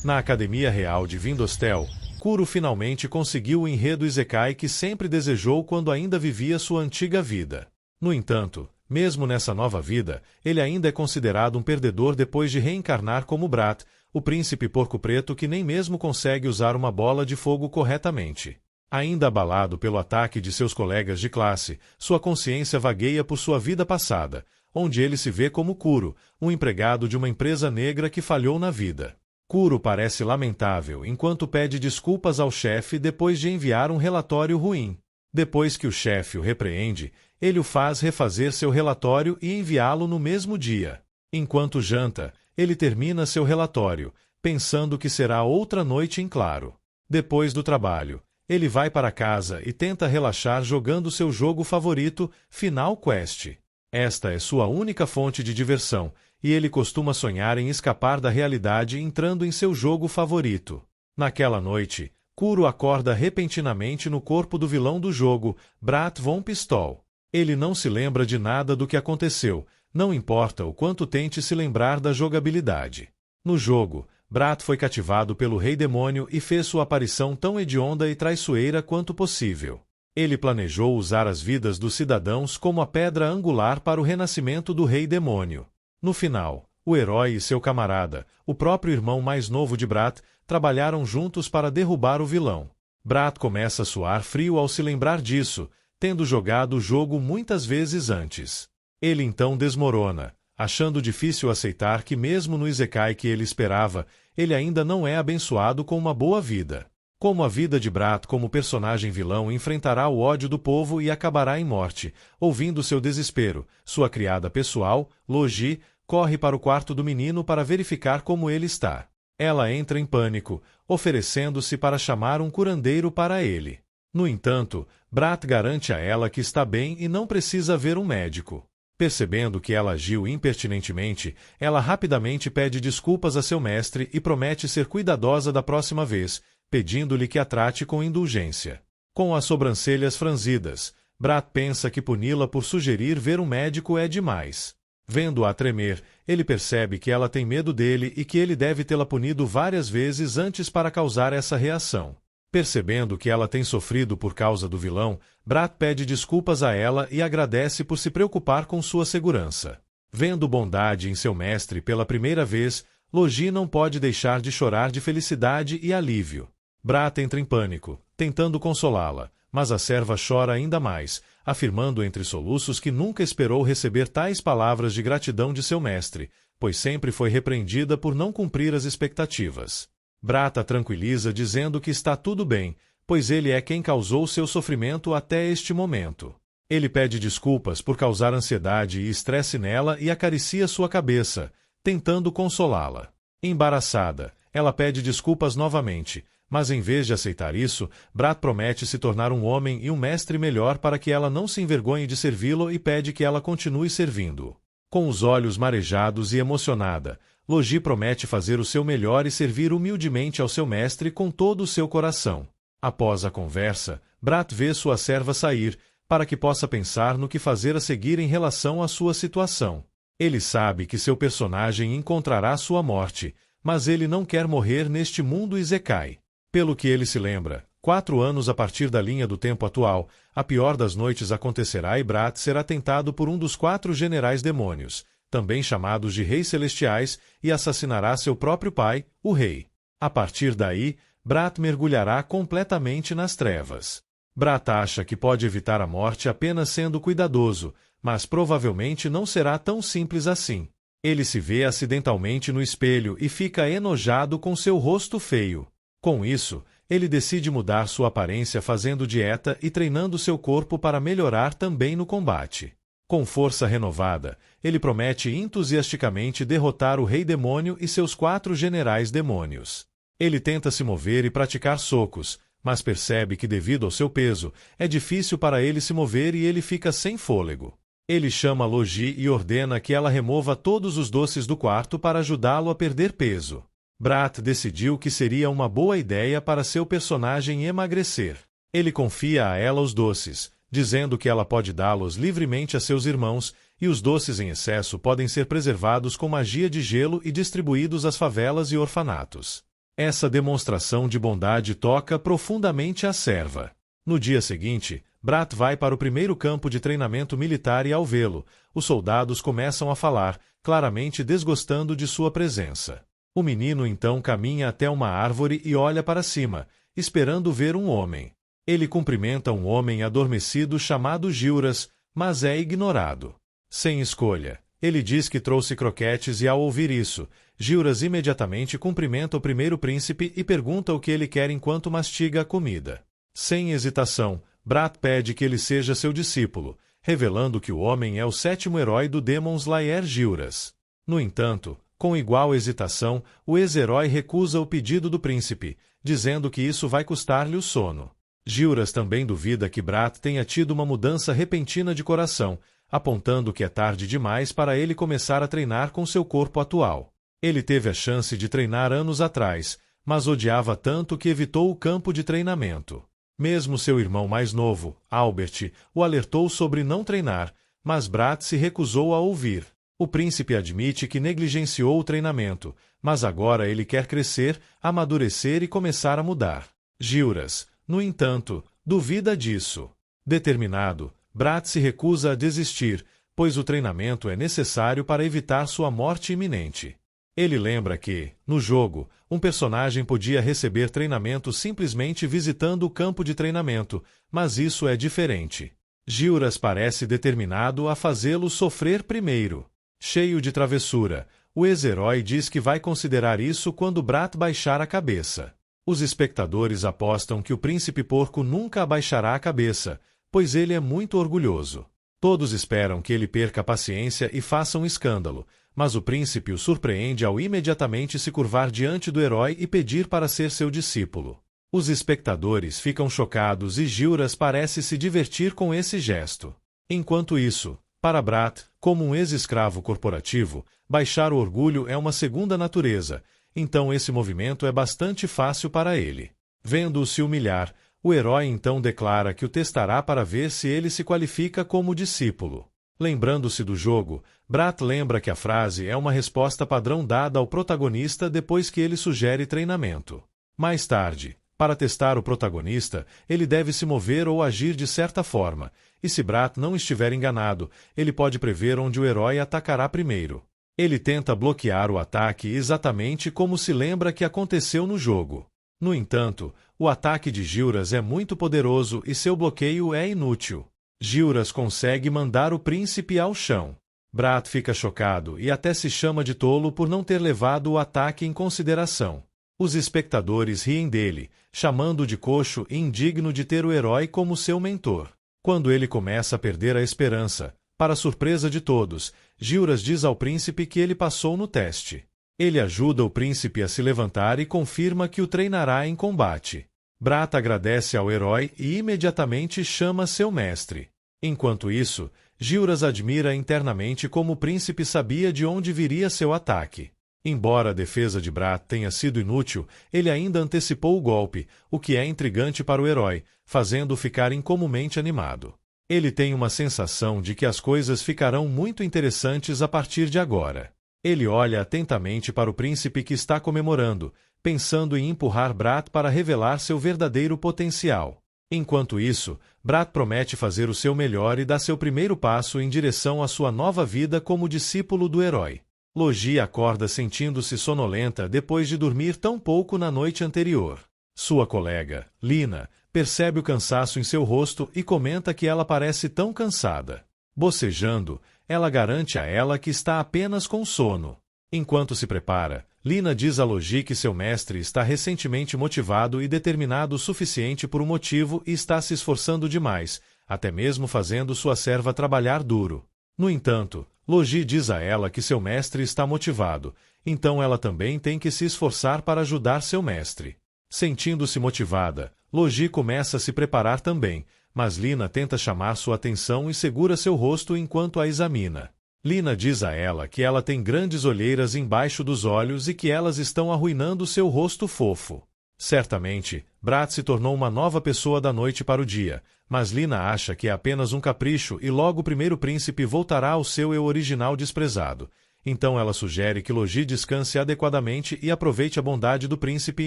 Na Academia Real de Vindostel, Kuro finalmente conseguiu o enredo Isekai que sempre desejou quando ainda vivia sua antiga vida. No entanto, mesmo nessa nova vida, ele ainda é considerado um perdedor depois de reencarnar como Brat, o príncipe porco preto que nem mesmo consegue usar uma bola de fogo corretamente. Ainda abalado pelo ataque de seus colegas de classe, sua consciência vagueia por sua vida passada, onde ele se vê como Kuro, um empregado de uma empresa negra que falhou na vida. Kuro parece lamentável enquanto pede desculpas ao chefe depois de enviar um relatório ruim. Depois que o chefe o repreende, ele o faz refazer seu relatório e enviá-lo no mesmo dia. Enquanto janta, ele termina seu relatório, pensando que será outra noite em claro. Depois do trabalho, ele vai para casa e tenta relaxar jogando seu jogo favorito, Final Quest. Esta é sua única fonte de diversão, e ele costuma sonhar em escapar da realidade entrando em seu jogo favorito. Naquela noite, Kuro acorda repentinamente no corpo do vilão do jogo, Brat von Pistol. Ele não se lembra de nada do que aconteceu, não importa o quanto tente se lembrar da jogabilidade. No jogo, Brat foi cativado pelo Rei Demônio e fez sua aparição tão hedionda e traiçoeira quanto possível. Ele planejou usar as vidas dos cidadãos como a pedra angular para o renascimento do Rei Demônio. No final, o herói e seu camarada, o próprio irmão mais novo de Brat, trabalharam juntos para derrubar o vilão. Brat começa a suar frio ao se lembrar disso, tendo jogado o jogo muitas vezes antes. Ele então desmorona, achando difícil aceitar que mesmo no Isekai que ele esperava, ele ainda não é abençoado com uma boa vida. Como a vida de Brat como personagem vilão enfrentará o ódio do povo e acabará em morte, ouvindo seu desespero, sua criada pessoal, Logi, corre para o quarto do menino para verificar como ele está. Ela entra em pânico, oferecendo-se para chamar um curandeiro para ele. No entanto, Brat garante a ela que está bem e não precisa ver um médico. Percebendo que ela agiu impertinentemente, ela rapidamente pede desculpas a seu mestre e promete ser cuidadosa da próxima vez, pedindo-lhe que a trate com indulgência. Com as sobrancelhas franzidas, Brat pensa que puni-la por sugerir ver um médico é demais. Vendo-a tremer, ele percebe que ela tem medo dele e que ele deve tê-la punido várias vezes antes para causar essa reação. Percebendo que ela tem sofrido por causa do vilão, Brat pede desculpas a ela e agradece por se preocupar com sua segurança. Vendo bondade em seu mestre pela primeira vez, Logi não pode deixar de chorar de felicidade e alívio. Brat entra em pânico, tentando consolá-la, mas a serva chora ainda mais, afirmando entre soluços que nunca esperou receber tais palavras de gratidão de seu mestre, pois sempre foi repreendida por não cumprir as expectativas. Brat a tranquiliza dizendo que está tudo bem, pois ele é quem causou seu sofrimento até este momento. Ele pede desculpas por causar ansiedade e estresse nela e acaricia sua cabeça, tentando consolá-la. Embaraçada, ela pede desculpas novamente, mas em vez de aceitar isso, Brat promete se tornar um homem e um mestre melhor para que ela não se envergonhe de servi-lo e pede que ela continue servindo. Com os olhos marejados e emocionada, Logi promete fazer o seu melhor e servir humildemente ao seu mestre com todo o seu coração. Após a conversa, Brat vê sua serva sair, para que possa pensar no que fazer a seguir em relação à sua situação. Ele sabe que seu personagem encontrará sua morte, mas ele não quer morrer neste mundo Isekai. Pelo que ele se lembra, 4 anos a partir da linha do tempo atual, a pior das noites acontecerá e Brat será tentado por um dos 4 generais demônios, também chamados de Reis Celestiais, e assassinará seu próprio pai, o Rei. A partir daí, Brat mergulhará completamente nas trevas. Brat acha que pode evitar a morte apenas sendo cuidadoso, mas provavelmente não será tão simples assim. Ele se vê acidentalmente no espelho e fica enojado com seu rosto feio. Com isso, ele decide mudar sua aparência fazendo dieta e treinando seu corpo para melhorar também no combate. Com força renovada, ele promete entusiasticamente derrotar o Rei Demônio e seus 4 generais demônios. Ele tenta se mover e praticar socos, mas percebe que devido ao seu peso, é difícil para ele se mover e ele fica sem fôlego. Ele chama Logi e ordena que ela remova todos os doces do quarto para ajudá-lo a perder peso. Brat decidiu que seria uma boa ideia para seu personagem emagrecer. Ele confia a ela os doces, dizendo que ela pode dá-los livremente a seus irmãos, e os doces em excesso podem ser preservados com magia de gelo e distribuídos às favelas e orfanatos. Essa demonstração de bondade toca profundamente a serva. No dia seguinte, Brat vai para o primeiro campo de treinamento militar e ao vê-lo, os soldados começam a falar, claramente desgostando de sua presença. O menino então caminha até uma árvore e olha para cima, esperando ver um homem. Ele cumprimenta um homem adormecido chamado Gilras, mas é ignorado. Sem escolha, ele diz que trouxe croquetes e ao ouvir isso, Gilras imediatamente cumprimenta o primeiro príncipe e pergunta o que ele quer enquanto mastiga a comida. Sem hesitação, Brat pede que ele seja seu discípulo, revelando que o homem é o 7º herói do Demon Slayer Gilras. No entanto, com igual hesitação, o ex-herói recusa o pedido do príncipe, dizendo que isso vai custar-lhe o sono. Gilras também duvida que Brat tenha tido uma mudança repentina de coração, apontando que é tarde demais para ele começar a treinar com seu corpo atual. Ele teve a chance de treinar anos atrás, mas odiava tanto que evitou o campo de treinamento. Mesmo seu irmão mais novo, Albert, o alertou sobre não treinar, mas Brat se recusou a ouvir. O príncipe admite que negligenciou o treinamento, mas agora ele quer crescer, amadurecer e começar a mudar. Gilras, no entanto, duvida disso. Determinado, Brat se recusa a desistir, pois o treinamento é necessário para evitar sua morte iminente. Ele lembra que, no jogo, um personagem podia receber treinamento simplesmente visitando o campo de treinamento, mas isso é diferente. Gilras parece determinado a fazê-lo sofrer primeiro. Cheio de travessura, o ex-herói diz que vai considerar isso quando Brat baixar a cabeça. Os espectadores apostam que o príncipe porco nunca abaixará a cabeça, pois ele é muito orgulhoso. Todos esperam que ele perca a paciência e faça um escândalo, mas o príncipe o surpreende ao imediatamente se curvar diante do herói e pedir para ser seu discípulo. Os espectadores ficam chocados e Gilras parece se divertir com esse gesto. Enquanto isso, para Brat, como um ex-escravo corporativo, baixar o orgulho é uma segunda natureza, então esse movimento é bastante fácil para ele. Vendo-o se humilhar, o herói então declara que o testará para ver se ele se qualifica como discípulo. Lembrando-se do jogo, Brat lembra que a frase é uma resposta padrão dada ao protagonista depois que ele sugere treinamento. Mais tarde, para testar o protagonista, ele deve se mover ou agir de certa forma, e se Brat não estiver enganado, ele pode prever onde o herói atacará primeiro. Ele tenta bloquear o ataque exatamente como se lembra que aconteceu no jogo. No entanto, o ataque de Gilras é muito poderoso e seu bloqueio é inútil. Gilras consegue mandar o príncipe ao chão. Brat fica chocado e até se chama de tolo por não ter levado o ataque em consideração. Os espectadores riem dele, chamando-o de coxo e indigno de ter o herói como seu mentor. Quando ele começa a perder a esperança, para surpresa de todos, Gilras diz ao príncipe que ele passou no teste. Ele ajuda o príncipe a se levantar e confirma que o treinará em combate. Brat agradece ao herói e imediatamente chama seu mestre. Enquanto isso, Gilras admira internamente como o príncipe sabia de onde viria seu ataque. Embora a defesa de Brat tenha sido inútil, ele ainda antecipou o golpe, o que é intrigante para o herói, fazendo-o ficar incomumente animado. Ele tem uma sensação de que as coisas ficarão muito interessantes a partir de agora. Ele olha atentamente para o príncipe que está comemorando, pensando em empurrar Brat para revelar seu verdadeiro potencial. Enquanto isso, Brat promete fazer o seu melhor e dá seu primeiro passo em direção à sua nova vida como discípulo do herói. Logi acorda sentindo-se sonolenta depois de dormir tão pouco na noite anterior. Sua colega, Lina, percebe o cansaço em seu rosto e comenta que ela parece tão cansada. Bocejando, ela garante a ela que está apenas com sono. Enquanto se prepara, Lina diz a Logi que seu mestre está recentemente motivado e determinado o suficiente por um motivo e está se esforçando demais, até mesmo fazendo sua serva trabalhar duro. No entanto, Logi diz a ela que seu mestre está motivado, então ela também tem que se esforçar para ajudar seu mestre. Sentindo-se motivada, Logi começa a se preparar também, mas Lina tenta chamar sua atenção e segura seu rosto enquanto a examina. Lina diz a ela que ela tem grandes olheiras embaixo dos olhos e que elas estão arruinando seu rosto fofo. Certamente, Brat se tornou uma nova pessoa da noite para o dia, mas Lina acha que é apenas um capricho e logo o primeiro príncipe voltará ao seu eu original desprezado. Então ela sugere que Logi descanse adequadamente e aproveite a bondade do príncipe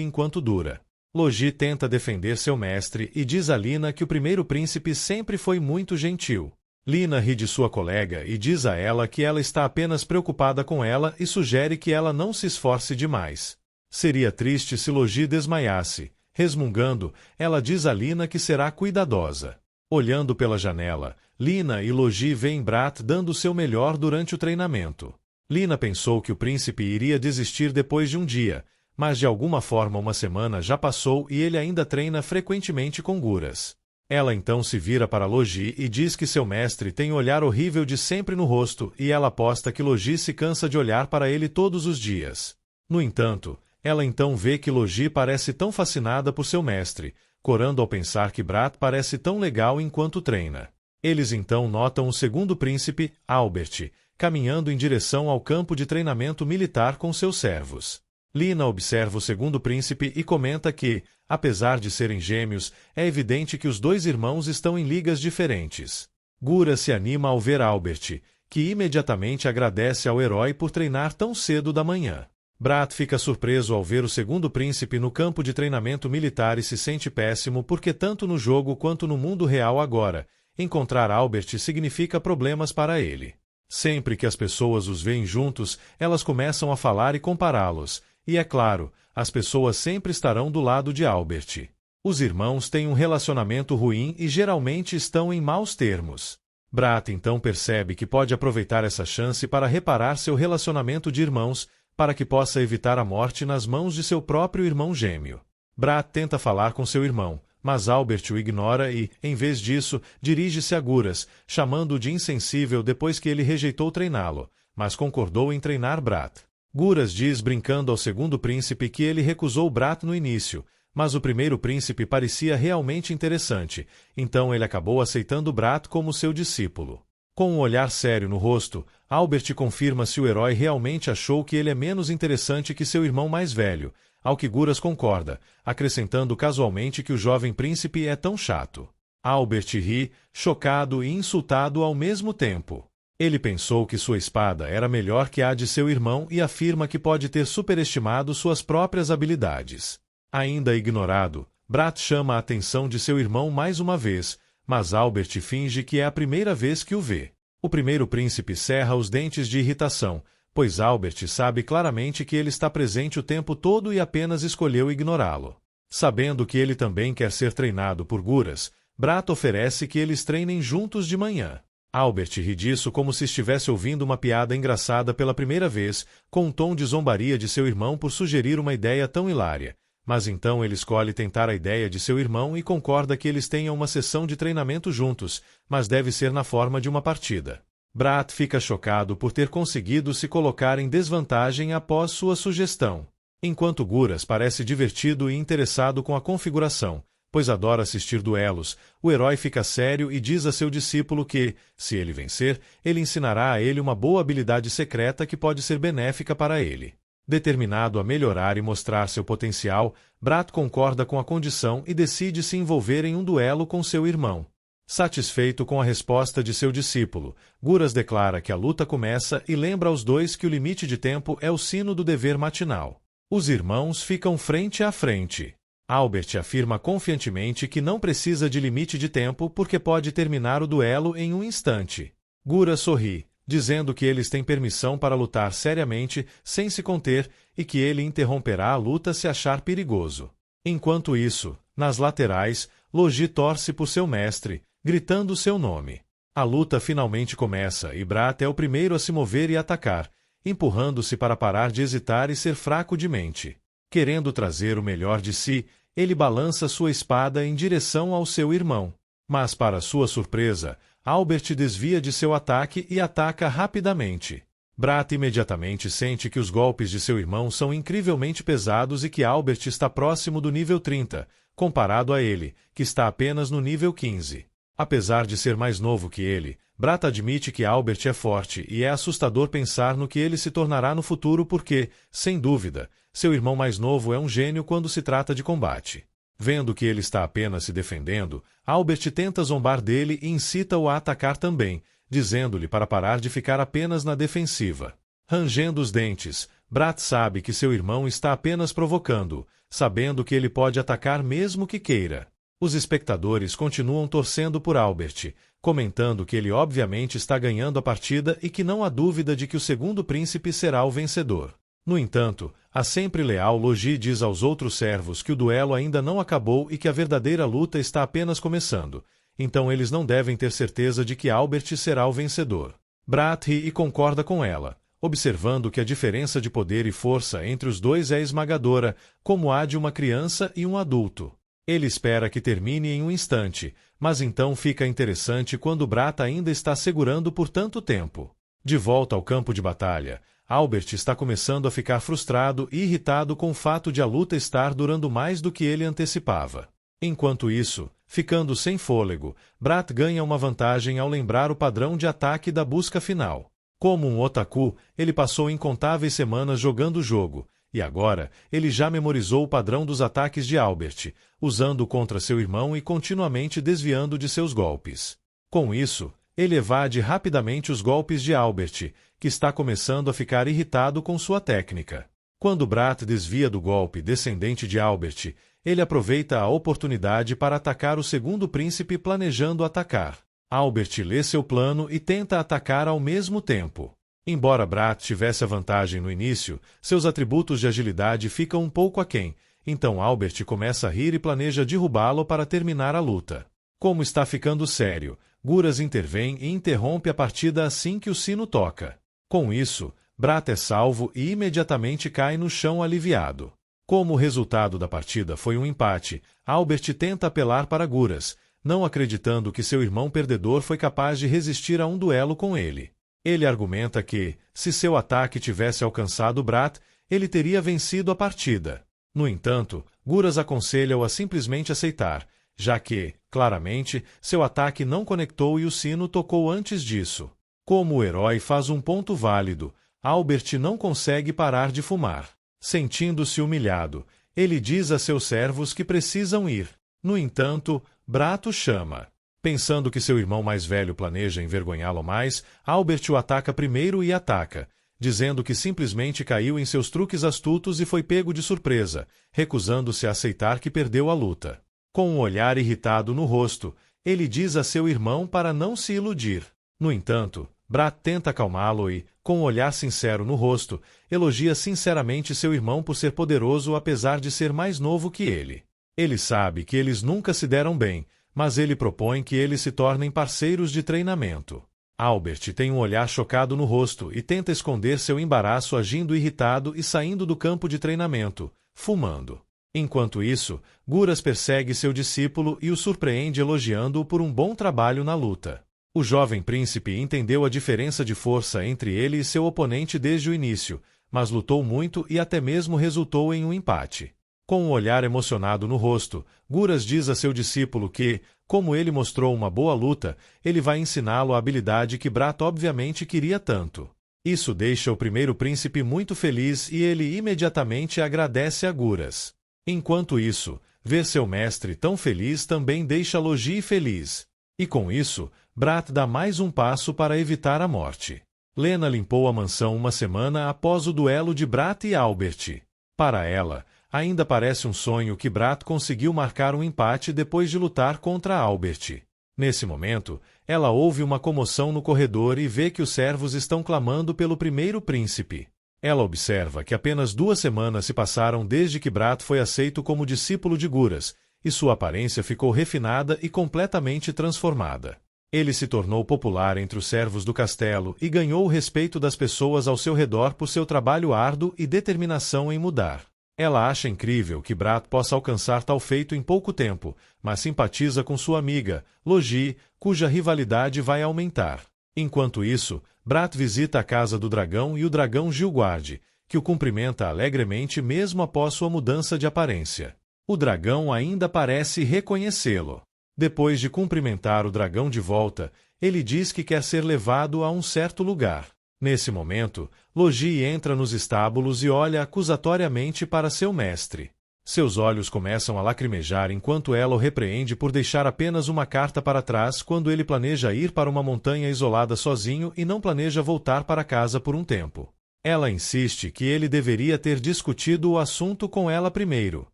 enquanto dura. Logi tenta defender seu mestre e diz a Lina que o primeiro príncipe sempre foi muito gentil. Lina ri de sua colega e diz a ela que ela está apenas preocupada com ela e sugere que ela não se esforce demais. Seria triste se Logi desmaiasse. Resmungando, ela diz a Lina que será cuidadosa. Olhando pela janela, Lina e Logi veem Brat dando o seu melhor durante o treinamento. Lina pensou que o príncipe iria desistir depois de um dia, mas de alguma forma uma semana já passou e ele ainda treina frequentemente com Guras. Ela então se vira para Logi e diz que seu mestre tem um olhar horrível de sempre no rosto e ela aposta que Logi se cansa de olhar para ele todos os dias. No entanto, ela então vê que Logi parece tão fascinada por seu mestre, corando ao pensar que Brat parece tão legal enquanto treina. Eles então notam o segundo príncipe, Albert, caminhando em direção ao campo de treinamento militar com seus servos. Lina observa o segundo príncipe e comenta que, apesar de serem gêmeos, é evidente que os dois irmãos estão em ligas diferentes. Gura se anima ao ver Albert, que imediatamente agradece ao herói por treinar tão cedo da manhã. Brat fica surpreso ao ver o segundo príncipe no campo de treinamento militar e se sente péssimo porque tanto no jogo quanto no mundo real agora, encontrar Albert significa problemas para ele. Sempre que as pessoas os veem juntos, elas começam a falar e compará-los. E é claro, as pessoas sempre estarão do lado de Albert. Os irmãos têm um relacionamento ruim e geralmente estão em maus termos. Brat então percebe que pode aproveitar essa chance para reparar seu relacionamento de irmãos, para que possa evitar a morte nas mãos de seu próprio irmão gêmeo. Brat tenta falar com seu irmão, mas Albert o ignora e, em vez disso, dirige-se a Guras, chamando-o de insensível depois que ele rejeitou treiná-lo, mas concordou em treinar Brat. Guras diz brincando ao segundo príncipe que ele recusou Brat no início, mas o primeiro príncipe parecia realmente interessante, então ele acabou aceitando Brat como seu discípulo. Com um olhar sério no rosto, Albert confirma se o herói realmente achou que ele é menos interessante que seu irmão mais velho, ao que Guras concorda, acrescentando casualmente que o jovem príncipe é tão chato. Albert ri, chocado e insultado ao mesmo tempo. Ele pensou que sua espada era melhor que a de seu irmão e afirma que pode ter superestimado suas próprias habilidades. Ainda ignorado, Brat chama a atenção de seu irmão mais uma vez, mas Albert finge que é a primeira vez que o vê. O primeiro príncipe cerra os dentes de irritação, pois Albert sabe claramente que ele está presente o tempo todo e apenas escolheu ignorá-lo. Sabendo que ele também quer ser treinado por Guras, Brat oferece que eles treinem juntos de manhã. Albert ri disso como se estivesse ouvindo uma piada engraçada pela primeira vez, com um tom de zombaria de seu irmão por sugerir uma ideia tão hilária. Mas então ele escolhe tentar a ideia de seu irmão e concorda que eles tenham uma sessão de treinamento juntos, mas deve ser na forma de uma partida. Brat fica chocado por ter conseguido se colocar em desvantagem após sua sugestão. Enquanto Guras parece divertido e interessado com a configuração, pois adora assistir duelos, o herói fica sério e diz a seu discípulo que, se ele vencer, ele ensinará a ele uma boa habilidade secreta que pode ser benéfica para ele. Determinado a melhorar e mostrar seu potencial, Brat concorda com a condição e decide se envolver em um duelo com seu irmão. Satisfeito com a resposta de seu discípulo, Guras declara que a luta começa e lembra aos dois que o limite de tempo é o sino do dever matinal. Os irmãos ficam frente a frente. Albert afirma confiantemente que não precisa de limite de tempo porque pode terminar o duelo em um instante. Guras sorri, dizendo que eles têm permissão para lutar seriamente, sem se conter, e que ele interromperá a luta se achar perigoso. Enquanto isso, nas laterais, Logi torce por seu mestre, gritando seu nome. A luta finalmente começa e Brat é o primeiro a se mover e atacar, empurrando-se para parar de hesitar e ser fraco de mente. Querendo trazer o melhor de si, ele balança sua espada em direção ao seu irmão. Mas, para sua surpresa, Albert desvia de seu ataque e ataca rapidamente. Brat imediatamente sente que os golpes de seu irmão são incrivelmente pesados e que Albert está próximo do nível 30, comparado a ele, que está apenas no nível 15. Apesar de ser mais novo que ele, Brat admite que Albert é forte e é assustador pensar no que ele se tornará no futuro porque, sem dúvida, seu irmão mais novo é um gênio quando se trata de combate. Vendo que ele está apenas se defendendo, Albert tenta zombar dele e incita-o a atacar também, dizendo-lhe para parar de ficar apenas na defensiva. Rangendo os dentes, Brat sabe que seu irmão está apenas provocando, sabendo que ele pode atacar mesmo que queira. Os espectadores continuam torcendo por Albert, comentando que ele obviamente está ganhando a partida e que não há dúvida de que o segundo príncipe será o vencedor. No entanto, a sempre leal Logi diz aos outros servos que o duelo ainda não acabou e que a verdadeira luta está apenas começando, então eles não devem ter certeza de que Albert será o vencedor. Brat ri e concorda com ela, observando que a diferença de poder e força entre os dois é esmagadora, como a de uma criança e um adulto. Ele espera que termine em um instante, mas então fica interessante quando Brat ainda está segurando por tanto tempo. De volta ao campo de batalha, Albert está começando a ficar frustrado e irritado com o fato de a luta estar durando mais do que ele antecipava. Enquanto isso, ficando sem fôlego, Brat ganha uma vantagem ao lembrar o padrão de ataque da busca final. Como um otaku, ele passou incontáveis semanas jogando o jogo, e agora ele já memorizou o padrão dos ataques de Albert, usando-o contra seu irmão e continuamente desviando de seus golpes. Com isso, ele evade rapidamente os golpes de Albert, que está começando a ficar irritado com sua técnica. Quando Brat desvia do golpe descendente de Albert, ele aproveita a oportunidade para atacar o segundo príncipe planejando atacar. Albert lê seu plano e tenta atacar ao mesmo tempo. Embora Brat tivesse a vantagem no início, seus atributos de agilidade ficam um pouco aquém, então Albert começa a rir e planeja derrubá-lo para terminar a luta. Como está ficando sério, Guras intervém e interrompe a partida assim que o sino toca. Com isso, Brat é salvo e imediatamente cai no chão aliviado. Como o resultado da partida foi um empate, Albert tenta apelar para Guras, não acreditando que seu irmão perdedor foi capaz de resistir a um duelo com ele. Ele argumenta que, se seu ataque tivesse alcançado Brat, ele teria vencido a partida. No entanto, Guras aconselha-o a simplesmente aceitar, já que, claramente, seu ataque não conectou e o sino tocou antes disso. Como o herói faz um ponto válido, Albert não consegue parar de fumar. Sentindo-se humilhado, ele diz a seus servos que precisam ir. No entanto, Brat o chama. Pensando que seu irmão mais velho planeja envergonhá-lo mais, Albert o ataca primeiro e ataca, dizendo que simplesmente caiu em seus truques astutos e foi pego de surpresa, recusando-se a aceitar que perdeu a luta. Com um olhar irritado no rosto, ele diz a seu irmão para não se iludir. No entanto, Brat tenta acalmá-lo e, com um olhar sincero no rosto, elogia sinceramente seu irmão por ser poderoso apesar de ser mais novo que ele. Ele sabe que eles nunca se deram bem, mas ele propõe que eles se tornem parceiros de treinamento. Albert tem um olhar chocado no rosto e tenta esconder seu embaraço agindo irritado e saindo do campo de treinamento, fumando. Enquanto isso, Guras persegue seu discípulo e o surpreende elogiando-o por um bom trabalho na luta. O jovem príncipe entendeu a diferença de força entre ele e seu oponente desde o início, mas lutou muito e até mesmo resultou em um empate. Com um olhar emocionado no rosto, Guras diz a seu discípulo que, como ele mostrou uma boa luta, ele vai ensiná-lo a habilidade que Brat obviamente queria tanto. Isso deixa o primeiro príncipe muito feliz e ele imediatamente agradece a Guras. Enquanto isso, ver seu mestre tão feliz também deixa Logi feliz. E com isso, Brat dá mais um passo para evitar a morte. Lena limpou a mansão uma semana após o duelo de Brat e Albert. Para ela, ainda parece um sonho que Brat conseguiu marcar um empate depois de lutar contra Albert. Nesse momento, ela ouve uma comoção no corredor e vê que os servos estão clamando pelo primeiro príncipe. Ela observa que apenas 2 semanas se passaram desde que Brat foi aceito como discípulo de Guras, e sua aparência ficou refinada e completamente transformada. Ele se tornou popular entre os servos do castelo e ganhou o respeito das pessoas ao seu redor por seu trabalho árduo e determinação em mudar. Ela acha incrível que Brat possa alcançar tal feito em pouco tempo, mas simpatiza com sua amiga, Logi, cuja rivalidade vai aumentar. Enquanto isso, Brat visita a casa do dragão e o dragão Gilguard, que o cumprimenta alegremente mesmo após sua mudança de aparência. O dragão ainda parece reconhecê-lo. Depois de cumprimentar o dragão de volta, ele diz que quer ser levado a um certo lugar. Nesse momento, Logi entra nos estábulos e olha acusatoriamente para seu mestre. Seus olhos começam a lacrimejar enquanto ela o repreende por deixar apenas uma carta para trás quando ele planeja ir para uma montanha isolada sozinho e não planeja voltar para casa por um tempo. Ela insiste que ele deveria ter discutido o assunto com ela primeiro.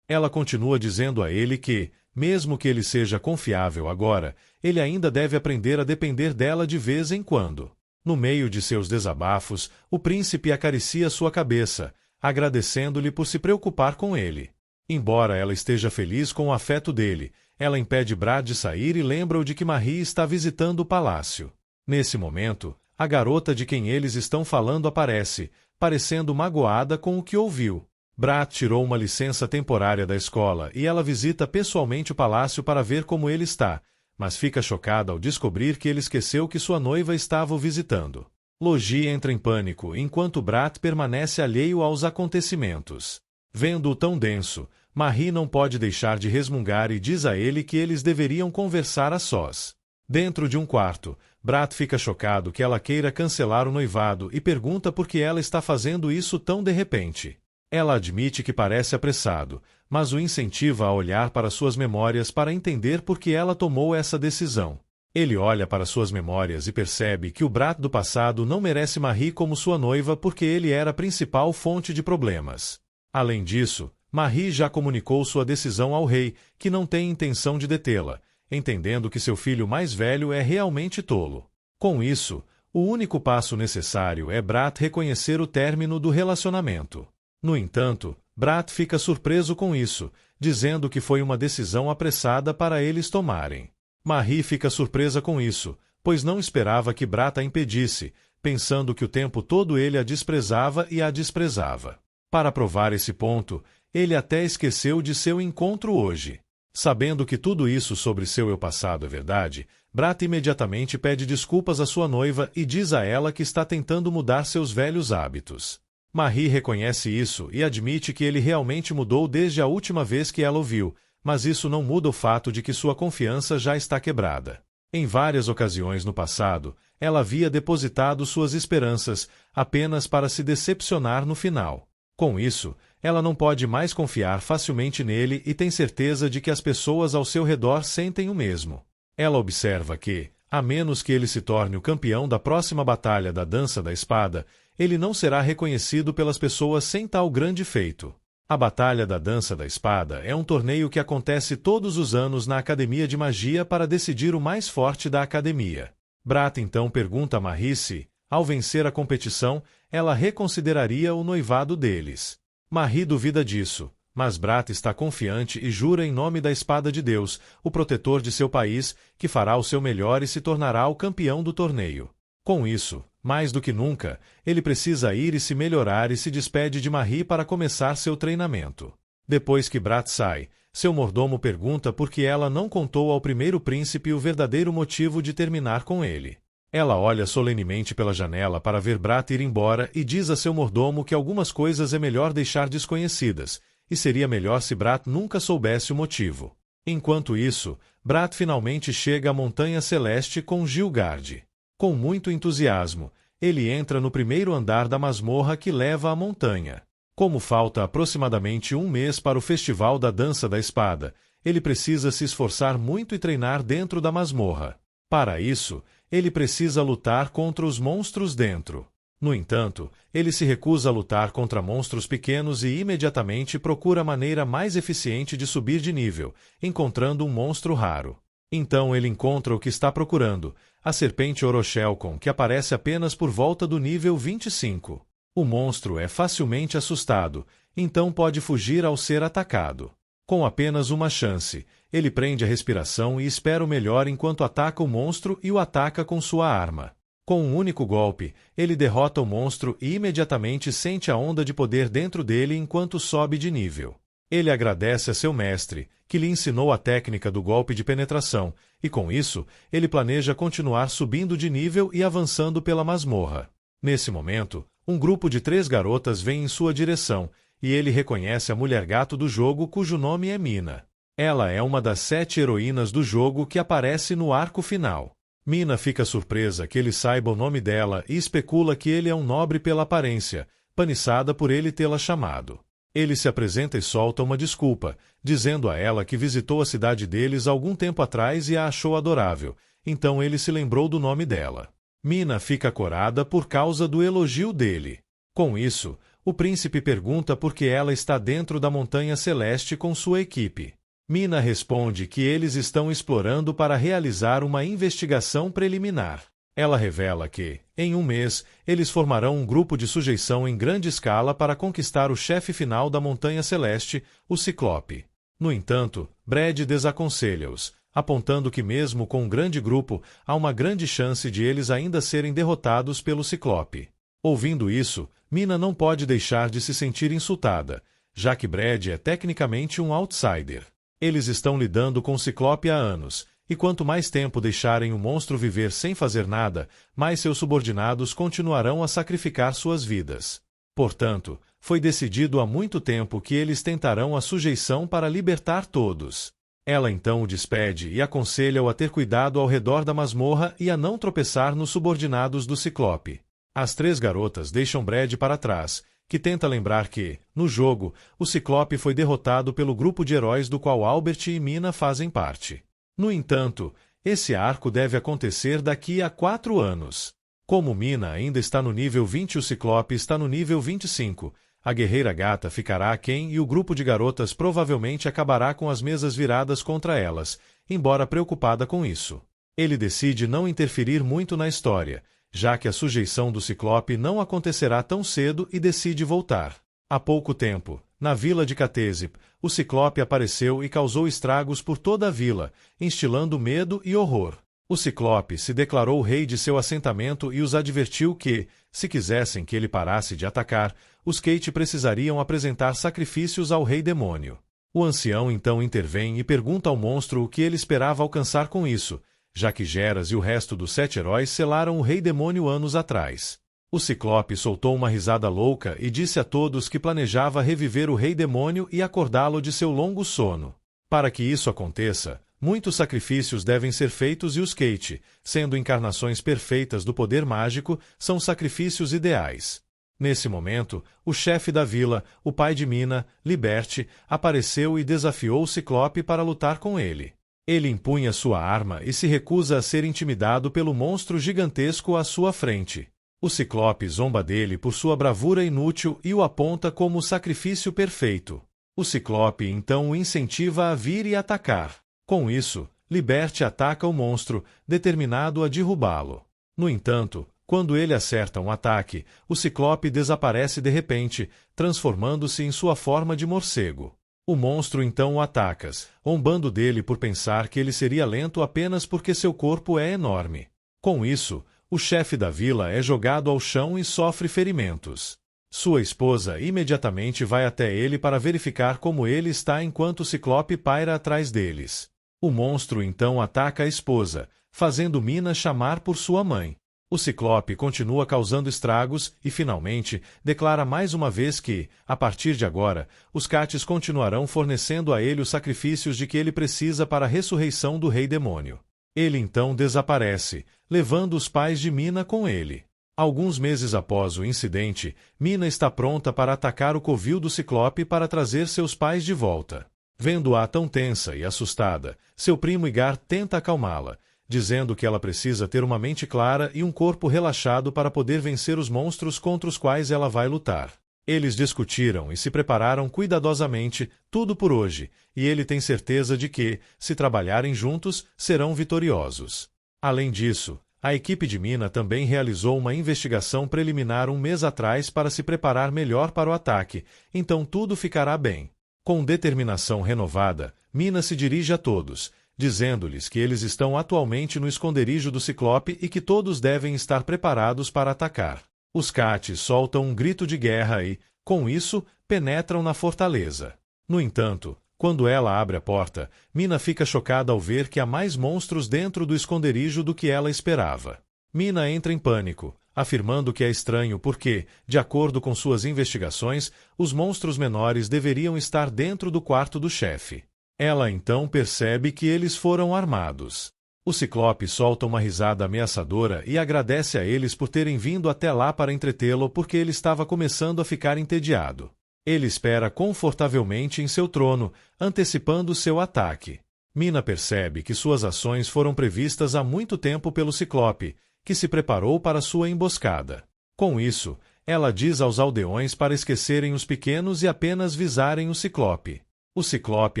Ela continua dizendo a ele que, mesmo que ele seja confiável agora, ele ainda deve aprender a depender dela de vez em quando. No meio de seus desabafos, o príncipe acaricia sua cabeça, agradecendo-lhe por se preocupar com ele. Embora ela esteja feliz com o afeto dele, ela impede Brad de sair e lembra-o de que Marie está visitando o palácio. Nesse momento, a garota de quem eles estão falando aparece, parecendo magoada com o que ouviu. Brad tirou uma licença temporária da escola e ela visita pessoalmente o palácio para ver como ele está, mas fica chocada ao descobrir que ele esqueceu que sua noiva estava o visitando. Logie entra em pânico enquanto Brad permanece alheio aos acontecimentos. Vendo-o tão denso, Marie não pode deixar de resmungar e diz a ele que eles deveriam conversar a sós. Dentro de um quarto, Brad fica chocado que ela queira cancelar o noivado e pergunta por que ela está fazendo isso tão de repente. Ela admite que parece apressado, mas o incentiva a olhar para suas memórias para entender por que ela tomou essa decisão. Ele olha para suas memórias e percebe que o Brad do passado não merece Marie como sua noiva porque ele era a principal fonte de problemas. Além disso, Marie já comunicou sua decisão ao rei, que não tem intenção de detê-la, entendendo que seu filho mais velho é realmente tolo. Com isso, o único passo necessário é Brad reconhecer o término do relacionamento. No entanto, Brad fica surpreso com isso, dizendo que foi uma decisão apressada para eles tomarem. Marie fica surpresa com isso, pois não esperava que Brad a impedisse, pensando que o tempo todo ele a desprezava e a desprezava. Para provar esse ponto, ele até esqueceu de seu encontro hoje. Sabendo que tudo isso sobre seu eu passado é verdade, Brad imediatamente pede desculpas à sua noiva e diz a ela que está tentando mudar seus velhos hábitos. Marie reconhece isso e admite que ele realmente mudou desde a última vez que ela o viu, mas isso não muda o fato de que sua confiança já está quebrada. Em várias ocasiões no passado, ela havia depositado suas esperanças, apenas para se decepcionar no final. Com isso, ela não pode mais confiar facilmente nele e tem certeza de que as pessoas ao seu redor sentem o mesmo. Ela observa que, a menos que ele se torne o campeão da próxima batalha da Dança da Espada, ele não será reconhecido pelas pessoas sem tal grande feito. A Batalha da Dança da Espada é um torneio que acontece todos os anos na Academia de Magia para decidir o mais forte da academia. Brad então pergunta a Marie se, ao vencer a competição, ela reconsideraria o noivado deles. Marie duvida disso, mas Brad está confiante e jura em nome da Espada de Deus, o protetor de seu país, que fará o seu melhor e se tornará o campeão do torneio. Com isso, mais do que nunca, ele precisa ir e se melhorar e se despede de Marie para começar seu treinamento. Depois que Brad sai, seu mordomo pergunta por que ela não contou ao primeiro príncipe o verdadeiro motivo de terminar com ele. Ela olha solenemente pela janela para ver Brad ir embora e diz a seu mordomo que algumas coisas é melhor deixar desconhecidas, e seria melhor se Brad nunca soubesse o motivo. Enquanto isso, Brad finalmente chega à Montanha Celeste com Gil-galad. Com muito entusiasmo, ele entra no primeiro andar da masmorra que leva à montanha. Como falta aproximadamente um mês para o Festival da Dança da Espada, ele precisa se esforçar muito e treinar dentro da masmorra. Para isso, ele precisa lutar contra os monstros dentro. No entanto, ele se recusa a lutar contra monstros pequenos e imediatamente procura a maneira mais eficiente de subir de nível, encontrando um monstro raro. Então ele encontra o que está procurando, a serpente Orochelcon, que aparece apenas por volta do nível 25. O monstro é facilmente assustado, então pode fugir ao ser atacado. Com apenas uma chance, ele prende a respiração e espera o melhor enquanto ataca o monstro e o ataca com sua arma. Com um único golpe, ele derrota o monstro e imediatamente sente a onda de poder dentro dele enquanto sobe de nível. Ele agradece a seu mestre, que lhe ensinou a técnica do golpe de penetração, e com isso, ele planeja continuar subindo de nível e avançando pela masmorra. Nesse momento, um grupo de 3 garotas vem em sua direção, e ele reconhece a mulher-gato do jogo cujo nome é Mina. Ela é uma das 7 heroínas do jogo que aparece no arco final. Mina fica surpresa que ele saiba o nome dela e especula que ele é um nobre pela aparência, paniçada por ele tê-la chamado. Ele se apresenta e solta uma desculpa, dizendo a ela que visitou a cidade deles algum tempo atrás e a achou adorável, então ele se lembrou do nome dela. Mina fica corada por causa do elogio dele. Com isso, o príncipe pergunta por que ela está dentro da Montanha Celeste com sua equipe. Mina responde que eles estão explorando para realizar uma investigação preliminar. Ela revela que, em um mês, eles formarão um grupo de sujeição em grande escala para conquistar o chefe final da Montanha Celeste, o Ciclope. No entanto, Brad desaconselha-os, apontando que mesmo com um grande grupo, há uma grande chance de eles ainda serem derrotados pelo Ciclope. Ouvindo isso, Mina não pode deixar de se sentir insultada, já que Brad é tecnicamente um outsider. Eles estão lidando com o Ciclope há anos, e quanto mais tempo deixarem o monstro viver sem fazer nada, mais seus subordinados continuarão a sacrificar suas vidas. Portanto, foi decidido há muito tempo que eles tentarão a sujeição para libertar todos. Ela então o despede e aconselha-o a ter cuidado ao redor da masmorra e a não tropeçar nos subordinados do Ciclope. As três garotas deixam Brad para trás, que tenta lembrar que, no jogo, o Ciclope foi derrotado pelo grupo de heróis do qual Albert e Mina fazem parte. No entanto, esse arco deve acontecer daqui a 4 anos. Como Mina ainda está no nível 20 e o Ciclope está no nível 25, a guerreira gata ficará aquém e o grupo de garotas provavelmente acabará com as mesas viradas contra elas, embora preocupada com isso. Ele decide não interferir muito na história, já que a sujeição do Ciclope não acontecerá tão cedo e decide voltar. Há pouco tempo, na vila de Catesip, o Ciclope apareceu e causou estragos por toda a vila, instilando medo e horror. O Ciclope se declarou rei de seu assentamento e os advertiu que, se quisessem que ele parasse de atacar, os Kate precisariam apresentar sacrifícios ao Rei Demônio. O ancião então intervém e pergunta ao monstro o que ele esperava alcançar com isso, já que Geras e o resto dos 7 heróis selaram o Rei Demônio anos atrás. O Ciclope soltou uma risada louca e disse a todos que planejava reviver o Rei Demônio e acordá-lo de seu longo sono. Para que isso aconteça, muitos sacrifícios devem ser feitos e os Kate, sendo encarnações perfeitas do poder mágico, são sacrifícios ideais. Nesse momento, o chefe da vila, o pai de Mina, Liberte, apareceu e desafiou o Ciclope para lutar com ele. Ele empunha sua arma e se recusa a ser intimidado pelo monstro gigantesco à sua frente. O Ciclope zomba dele por sua bravura inútil e o aponta como o sacrifício perfeito. O Ciclope então o incentiva a vir e atacar. Com isso, Liberte ataca o monstro, determinado a derrubá-lo. No entanto, quando ele acerta um ataque, o Ciclope desaparece de repente, transformando-se em sua forma de morcego. O monstro então o ataca, zombando dele por pensar que ele seria lento apenas porque seu corpo é enorme. Com isso, o chefe da vila é jogado ao chão e sofre ferimentos. Sua esposa imediatamente vai até ele para verificar como ele está enquanto o Ciclope paira atrás deles. O monstro então ataca a esposa, fazendo Mina chamar por sua mãe. O Ciclope continua causando estragos e, finalmente, declara mais uma vez que, a partir de agora, os Cates continuarão fornecendo a ele os sacrifícios de que ele precisa para a ressurreição do Rei Demônio. Ele então desaparece, levando os pais de Mina com ele. Alguns meses após o incidente, Mina está pronta para atacar o covil do Ciclope para trazer seus pais de volta. Vendo-a tão tensa e assustada, seu primo Igar tenta acalmá-la, dizendo que ela precisa ter uma mente clara e um corpo relaxado para poder vencer os monstros contra os quais ela vai lutar. Eles discutiram e se prepararam cuidadosamente, tudo por hoje, e ele tem certeza de que, se trabalharem juntos, serão vitoriosos. Além disso, a equipe de Mina também realizou uma investigação preliminar um mês atrás para se preparar melhor para o ataque, então tudo ficará bem. Com determinação renovada, Mina se dirige a todos, dizendo-lhes que eles estão atualmente no esconderijo do Ciclope e que todos devem estar preparados para atacar. Os Cates soltam um grito de guerra e, com isso, penetram na fortaleza. No entanto, quando ela abre a porta, Mina fica chocada ao ver que há mais monstros dentro do esconderijo do que ela esperava. Mina entra em pânico, afirmando que é estranho porque, de acordo com suas investigações, os monstros menores deveriam estar dentro do quarto do chefe. Ela então percebe que eles foram armados. O Ciclope solta uma risada ameaçadora e agradece a eles por terem vindo até lá para entretê-lo porque ele estava começando a ficar entediado. Ele espera confortavelmente em seu trono, antecipando seu ataque. Mina percebe que suas ações foram previstas há muito tempo pelo Ciclope, que se preparou para sua emboscada. Com isso, Ela diz aos aldeões para esquecerem os pequenos e apenas visarem o Ciclope. O Ciclope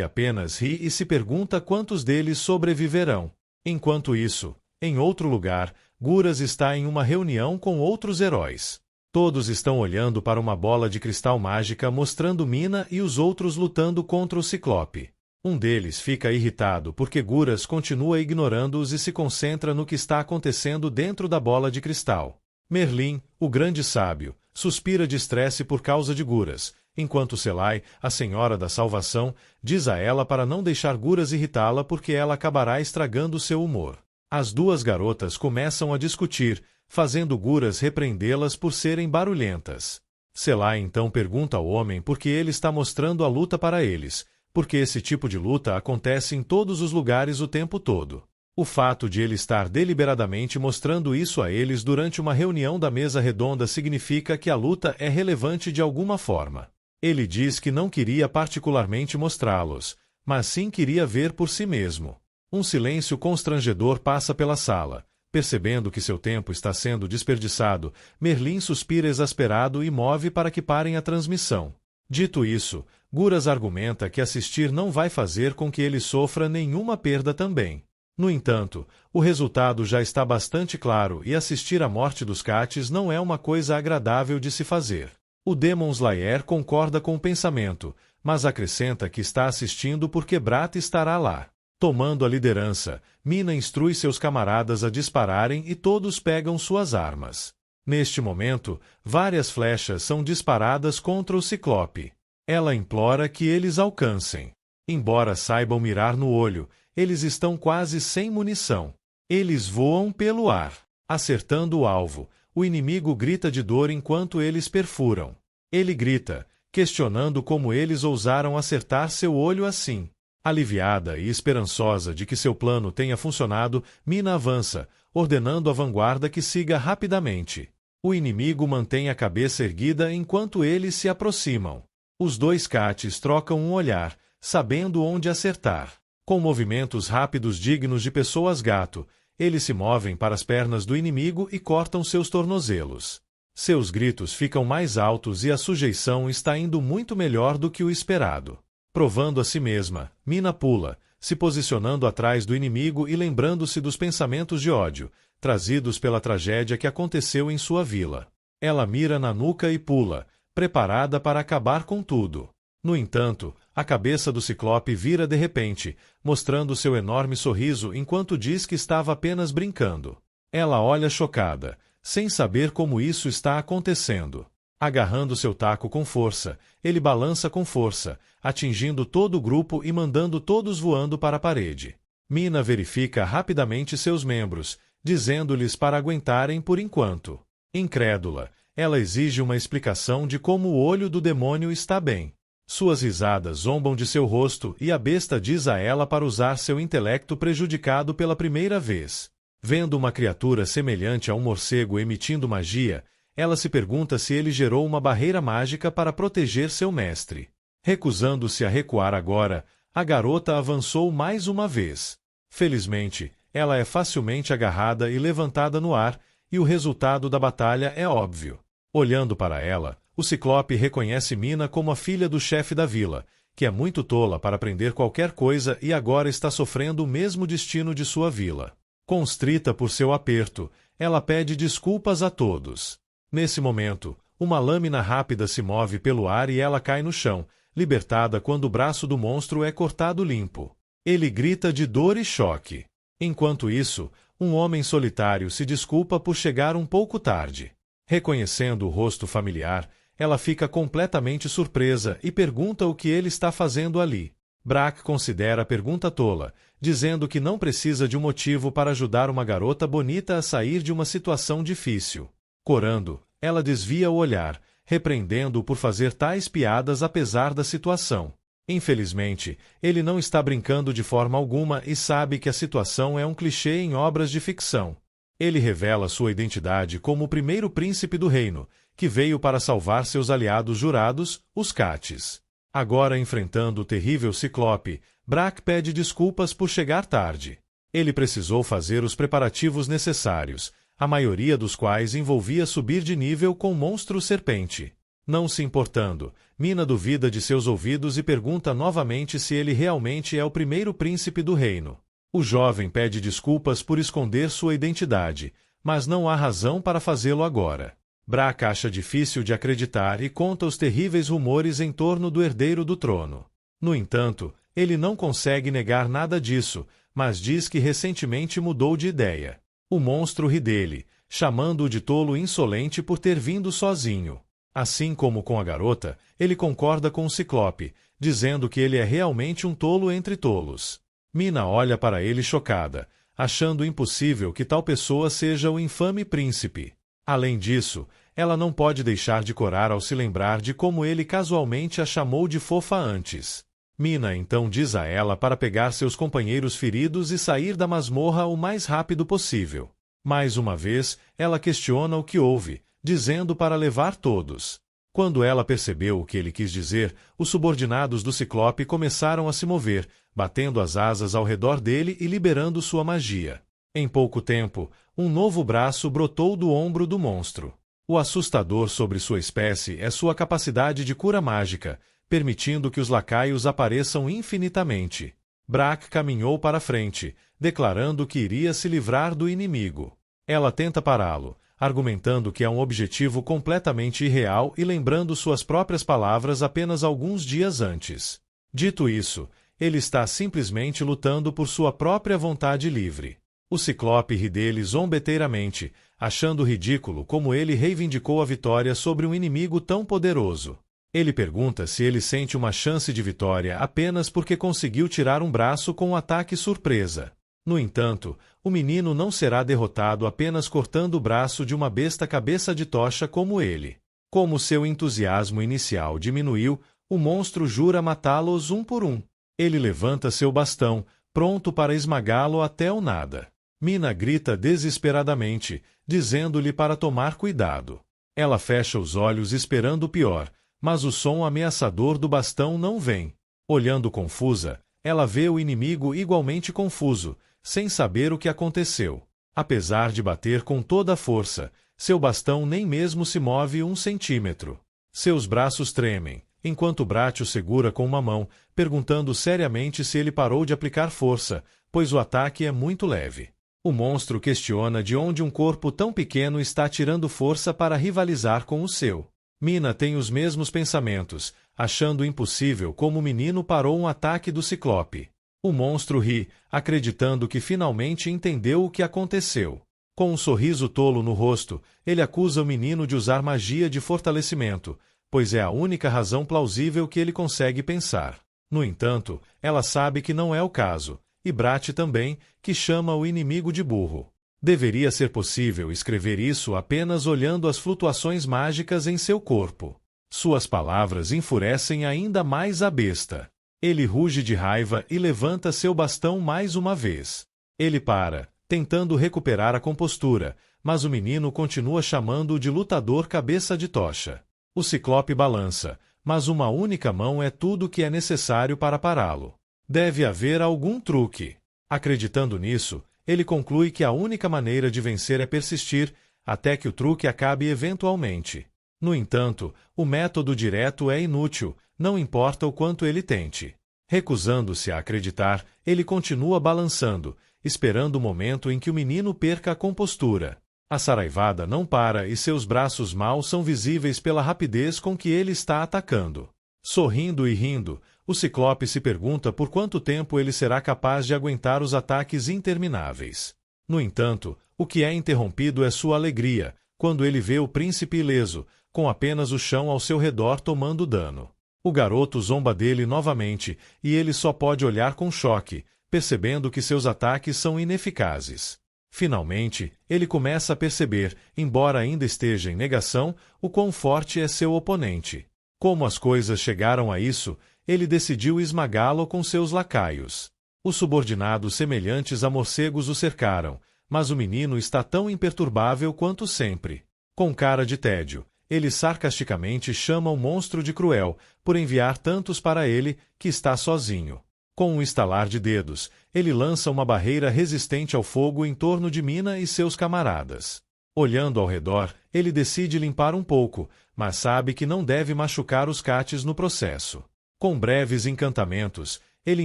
apenas ri e se pergunta quantos deles sobreviverão. Enquanto isso, em outro lugar, Guras está em uma reunião com outros heróis. Todos estão olhando para uma bola de cristal mágica mostrando Mina e os outros lutando contra o Ciclope. Um deles fica irritado porque Guras continua ignorando-os e se concentra no que está acontecendo dentro da bola de cristal. Merlin, o grande sábio, suspira de estresse por causa de Guras, enquanto Selai, a Senhora da Salvação, diz a ela para não deixar Guras irritá-la porque ela acabará estragando seu humor. As duas garotas começam a discutir, fazendo Guras repreendê-las por serem barulhentas. Selai então pergunta ao homem por que ele está mostrando a luta para eles, porque esse tipo de luta acontece em todos os lugares o tempo todo. O fato de ele estar deliberadamente mostrando isso a eles durante uma reunião da mesa redonda significa que a luta é relevante de alguma forma. Ele diz que não queria particularmente mostrá-los, mas sim queria ver por si mesmo. Um silêncio constrangedor passa pela sala. Percebendo que seu tempo está sendo desperdiçado, Merlin suspira exasperado e move para que parem a transmissão. Dito isso, Guras argumenta que assistir não vai fazer com que ele sofra nenhuma perda também. No entanto, o resultado já está bastante claro e assistir à morte dos Cates não é uma coisa agradável de se fazer. O Demon Slayer concorda com o pensamento, mas acrescenta que está assistindo porque Brat estará lá. Tomando a liderança, Mina instrui seus camaradas a dispararem e todos pegam suas armas. Neste momento, várias flechas são disparadas contra o Ciclope. Ela implora que eles alcancem. Embora saibam mirar no olho, eles estão quase sem munição. Eles voam pelo ar. Acertando o alvo, o inimigo grita de dor enquanto eles perfuram. Ele grita, questionando como eles ousaram acertar seu olho assim. Aliviada e esperançosa de que seu plano tenha funcionado, Mina avança, ordenando à vanguarda que siga rapidamente. O inimigo mantém a cabeça erguida enquanto eles se aproximam. Os dois Cates trocam um olhar, sabendo onde acertar. Com movimentos rápidos dignos de pessoas-gato, eles se movem para as pernas do inimigo e cortam seus tornozelos. Seus gritos ficam mais altos e a sujeição está indo muito melhor do que o esperado. Provando a si mesma, Mina pula, se posicionando atrás do inimigo e lembrando-se dos pensamentos de ódio, trazidos pela tragédia que aconteceu em sua vila. Ela mira na nuca e pula, preparada para acabar com tudo. No entanto, a cabeça do Ciclope vira de repente, mostrando seu enorme sorriso enquanto diz que estava apenas brincando. Ela olha chocada, sem saber como isso está acontecendo. Agarrando seu taco com força, ele balança com força, atingindo todo o grupo e mandando todos voando para a parede. Mina verifica rapidamente seus membros, dizendo-lhes para aguentarem por enquanto. Incrédula, ela exige uma explicação de como o olho do demônio está bem. Suas risadas zombam de seu rosto e a besta diz a ela para usar seu intelecto prejudicado pela primeira vez. Vendo uma criatura semelhante a um morcego emitindo magia, ela se pergunta se ele gerou uma barreira mágica para proteger seu mestre. Recusando-se a recuar agora, a garota avançou mais uma vez. Felizmente, ela é facilmente agarrada e levantada no ar, e o resultado da batalha é óbvio. Olhando para ela, o Ciclope reconhece Mina como a filha do chefe da vila, que é muito tola para aprender qualquer coisa e agora está sofrendo o mesmo destino de sua vila. Constrita por seu aperto, ela pede desculpas a todos. Nesse momento, uma lâmina rápida se move pelo ar e ela cai no chão, libertada quando o braço do monstro é cortado limpo. Ele grita de dor e choque. Enquanto isso, um homem solitário se desculpa por chegar um pouco tarde. Reconhecendo o rosto familiar, ela fica completamente surpresa e pergunta o que ele está fazendo ali. Brak considera a pergunta tola, dizendo que não precisa de um motivo para ajudar uma garota bonita a sair de uma situação difícil. Corando, ela desvia o olhar, repreendendo-o por fazer tais piadas apesar da situação. Infelizmente, ele não está brincando de forma alguma e sabe que a situação é um clichê em obras de ficção. Ele revela sua identidade como o primeiro príncipe do reino, que veio para salvar seus aliados jurados, os Cates. Agora enfrentando o terrível Ciclope, Brak pede desculpas por chegar tarde. Ele precisou fazer os preparativos necessários, a maioria dos quais envolvia subir de nível com monstro-serpente. Não se importando, Mina duvida de seus ouvidos e pergunta novamente se ele realmente é o primeiro príncipe do reino. O jovem pede desculpas por esconder sua identidade, mas não há razão para fazê-lo agora. Brack acha difícil de acreditar e conta os terríveis rumores em torno do herdeiro do trono. No entanto, ele não consegue negar nada disso, mas diz que recentemente mudou de ideia. O monstro ri dele, chamando-o de tolo insolente por ter vindo sozinho. Assim como com a garota, ele concorda com o Ciclope, dizendo que ele é realmente um tolo entre tolos. Mina olha para ele chocada, achando impossível que tal pessoa seja o infame príncipe. Além disso, ela não pode deixar de corar ao se lembrar de como ele casualmente a chamou de fofa antes. Mina então diz a ela para pegar seus companheiros feridos e sair da masmorra o mais rápido possível. Mais uma vez, ela questiona o que houve, dizendo para levar todos. Quando ela percebeu o que ele quis dizer, os subordinados do Ciclope começaram a se mover, batendo as asas ao redor dele e liberando sua magia. Em pouco tempo, um novo braço brotou do ombro do monstro. O assustador sobre sua espécie é sua capacidade de cura mágica, permitindo que os lacaios apareçam infinitamente. Brack caminhou para frente, declarando que iria se livrar do inimigo. Ela tenta pará-lo, argumentando que é um objetivo completamente irreal e lembrando suas próprias palavras apenas alguns dias antes. Dito isso, ele está simplesmente lutando por sua própria vontade livre. O Ciclope ri dele zombeteiramente, achando ridículo como ele reivindicou a vitória sobre um inimigo tão poderoso. Ele pergunta se ele sente uma chance de vitória apenas porque conseguiu tirar um braço com um ataque surpresa. No entanto, o menino não será derrotado apenas cortando o braço de uma besta cabeça de tocha como ele. Como seu entusiasmo inicial diminuiu, o monstro jura matá-los um por um. Ele levanta seu bastão, pronto para esmagá-lo até o nada. Mina grita desesperadamente, dizendo-lhe para tomar cuidado. Ela fecha os olhos esperando o pior, mas o som ameaçador do bastão não vem. Olhando confusa, ela vê o inimigo igualmente confuso, sem saber o que aconteceu. Apesar de bater com toda a força, seu bastão nem mesmo se move 1 centímetro. Seus braços tremem, enquanto Brat o segura com uma mão, perguntando seriamente se ele parou de aplicar força, pois o ataque é muito leve. O monstro questiona de onde um corpo tão pequeno está tirando força para rivalizar com o seu. Mina tem os mesmos pensamentos, achando impossível como o menino parou um ataque do Ciclope. O monstro ri, acreditando que finalmente entendeu o que aconteceu. Com um sorriso tolo no rosto, ele acusa o menino de usar magia de fortalecimento, pois é a única razão plausível que ele consegue pensar. No entanto, ela sabe que não é o caso, e Brat também, que chama o inimigo de burro. Deveria ser possível escrever isso apenas olhando as flutuações mágicas em seu corpo. Suas palavras enfurecem ainda mais a besta. Ele ruge de raiva e levanta seu bastão mais uma vez. Ele para, tentando recuperar a compostura, mas o menino continua chamando-o de lutador cabeça de tocha. O Ciclope balança, mas uma única mão é tudo o que é necessário para pará-lo. Deve haver algum truque. Acreditando nisso, ele conclui que a única maneira de vencer é persistir, até que o truque acabe eventualmente. No entanto, o método direto é inútil, não importa o quanto ele tente. Recusando-se a acreditar, ele continua balançando, esperando o momento em que o menino perca a compostura. A saraivada não para e seus braços maus são visíveis pela rapidez com que ele está atacando. Sorrindo e rindo, o Ciclope se pergunta por quanto tempo ele será capaz de aguentar os ataques intermináveis. No entanto, o que é interrompido é sua alegria, quando ele vê o príncipe ileso, com apenas o chão ao seu redor tomando dano. O garoto zomba dele novamente, e ele só pode olhar com choque, percebendo que seus ataques são ineficazes. Finalmente, ele começa a perceber, embora ainda esteja em negação, o quão forte é seu oponente. Como as coisas chegaram a isso, ele decidiu esmagá-lo com seus lacaios. Os subordinados semelhantes a morcegos o cercaram, mas o menino está tão imperturbável quanto sempre. Com cara de tédio, ele sarcasticamente chama o monstro de cruel, por enviar tantos para ele, que está sozinho. Com um estalar de dedos, ele lança uma barreira resistente ao fogo em torno de Mina e seus camaradas. Olhando ao redor, ele decide limpar um pouco, mas sabe que não deve machucar os cates no processo. Com breves encantamentos, ele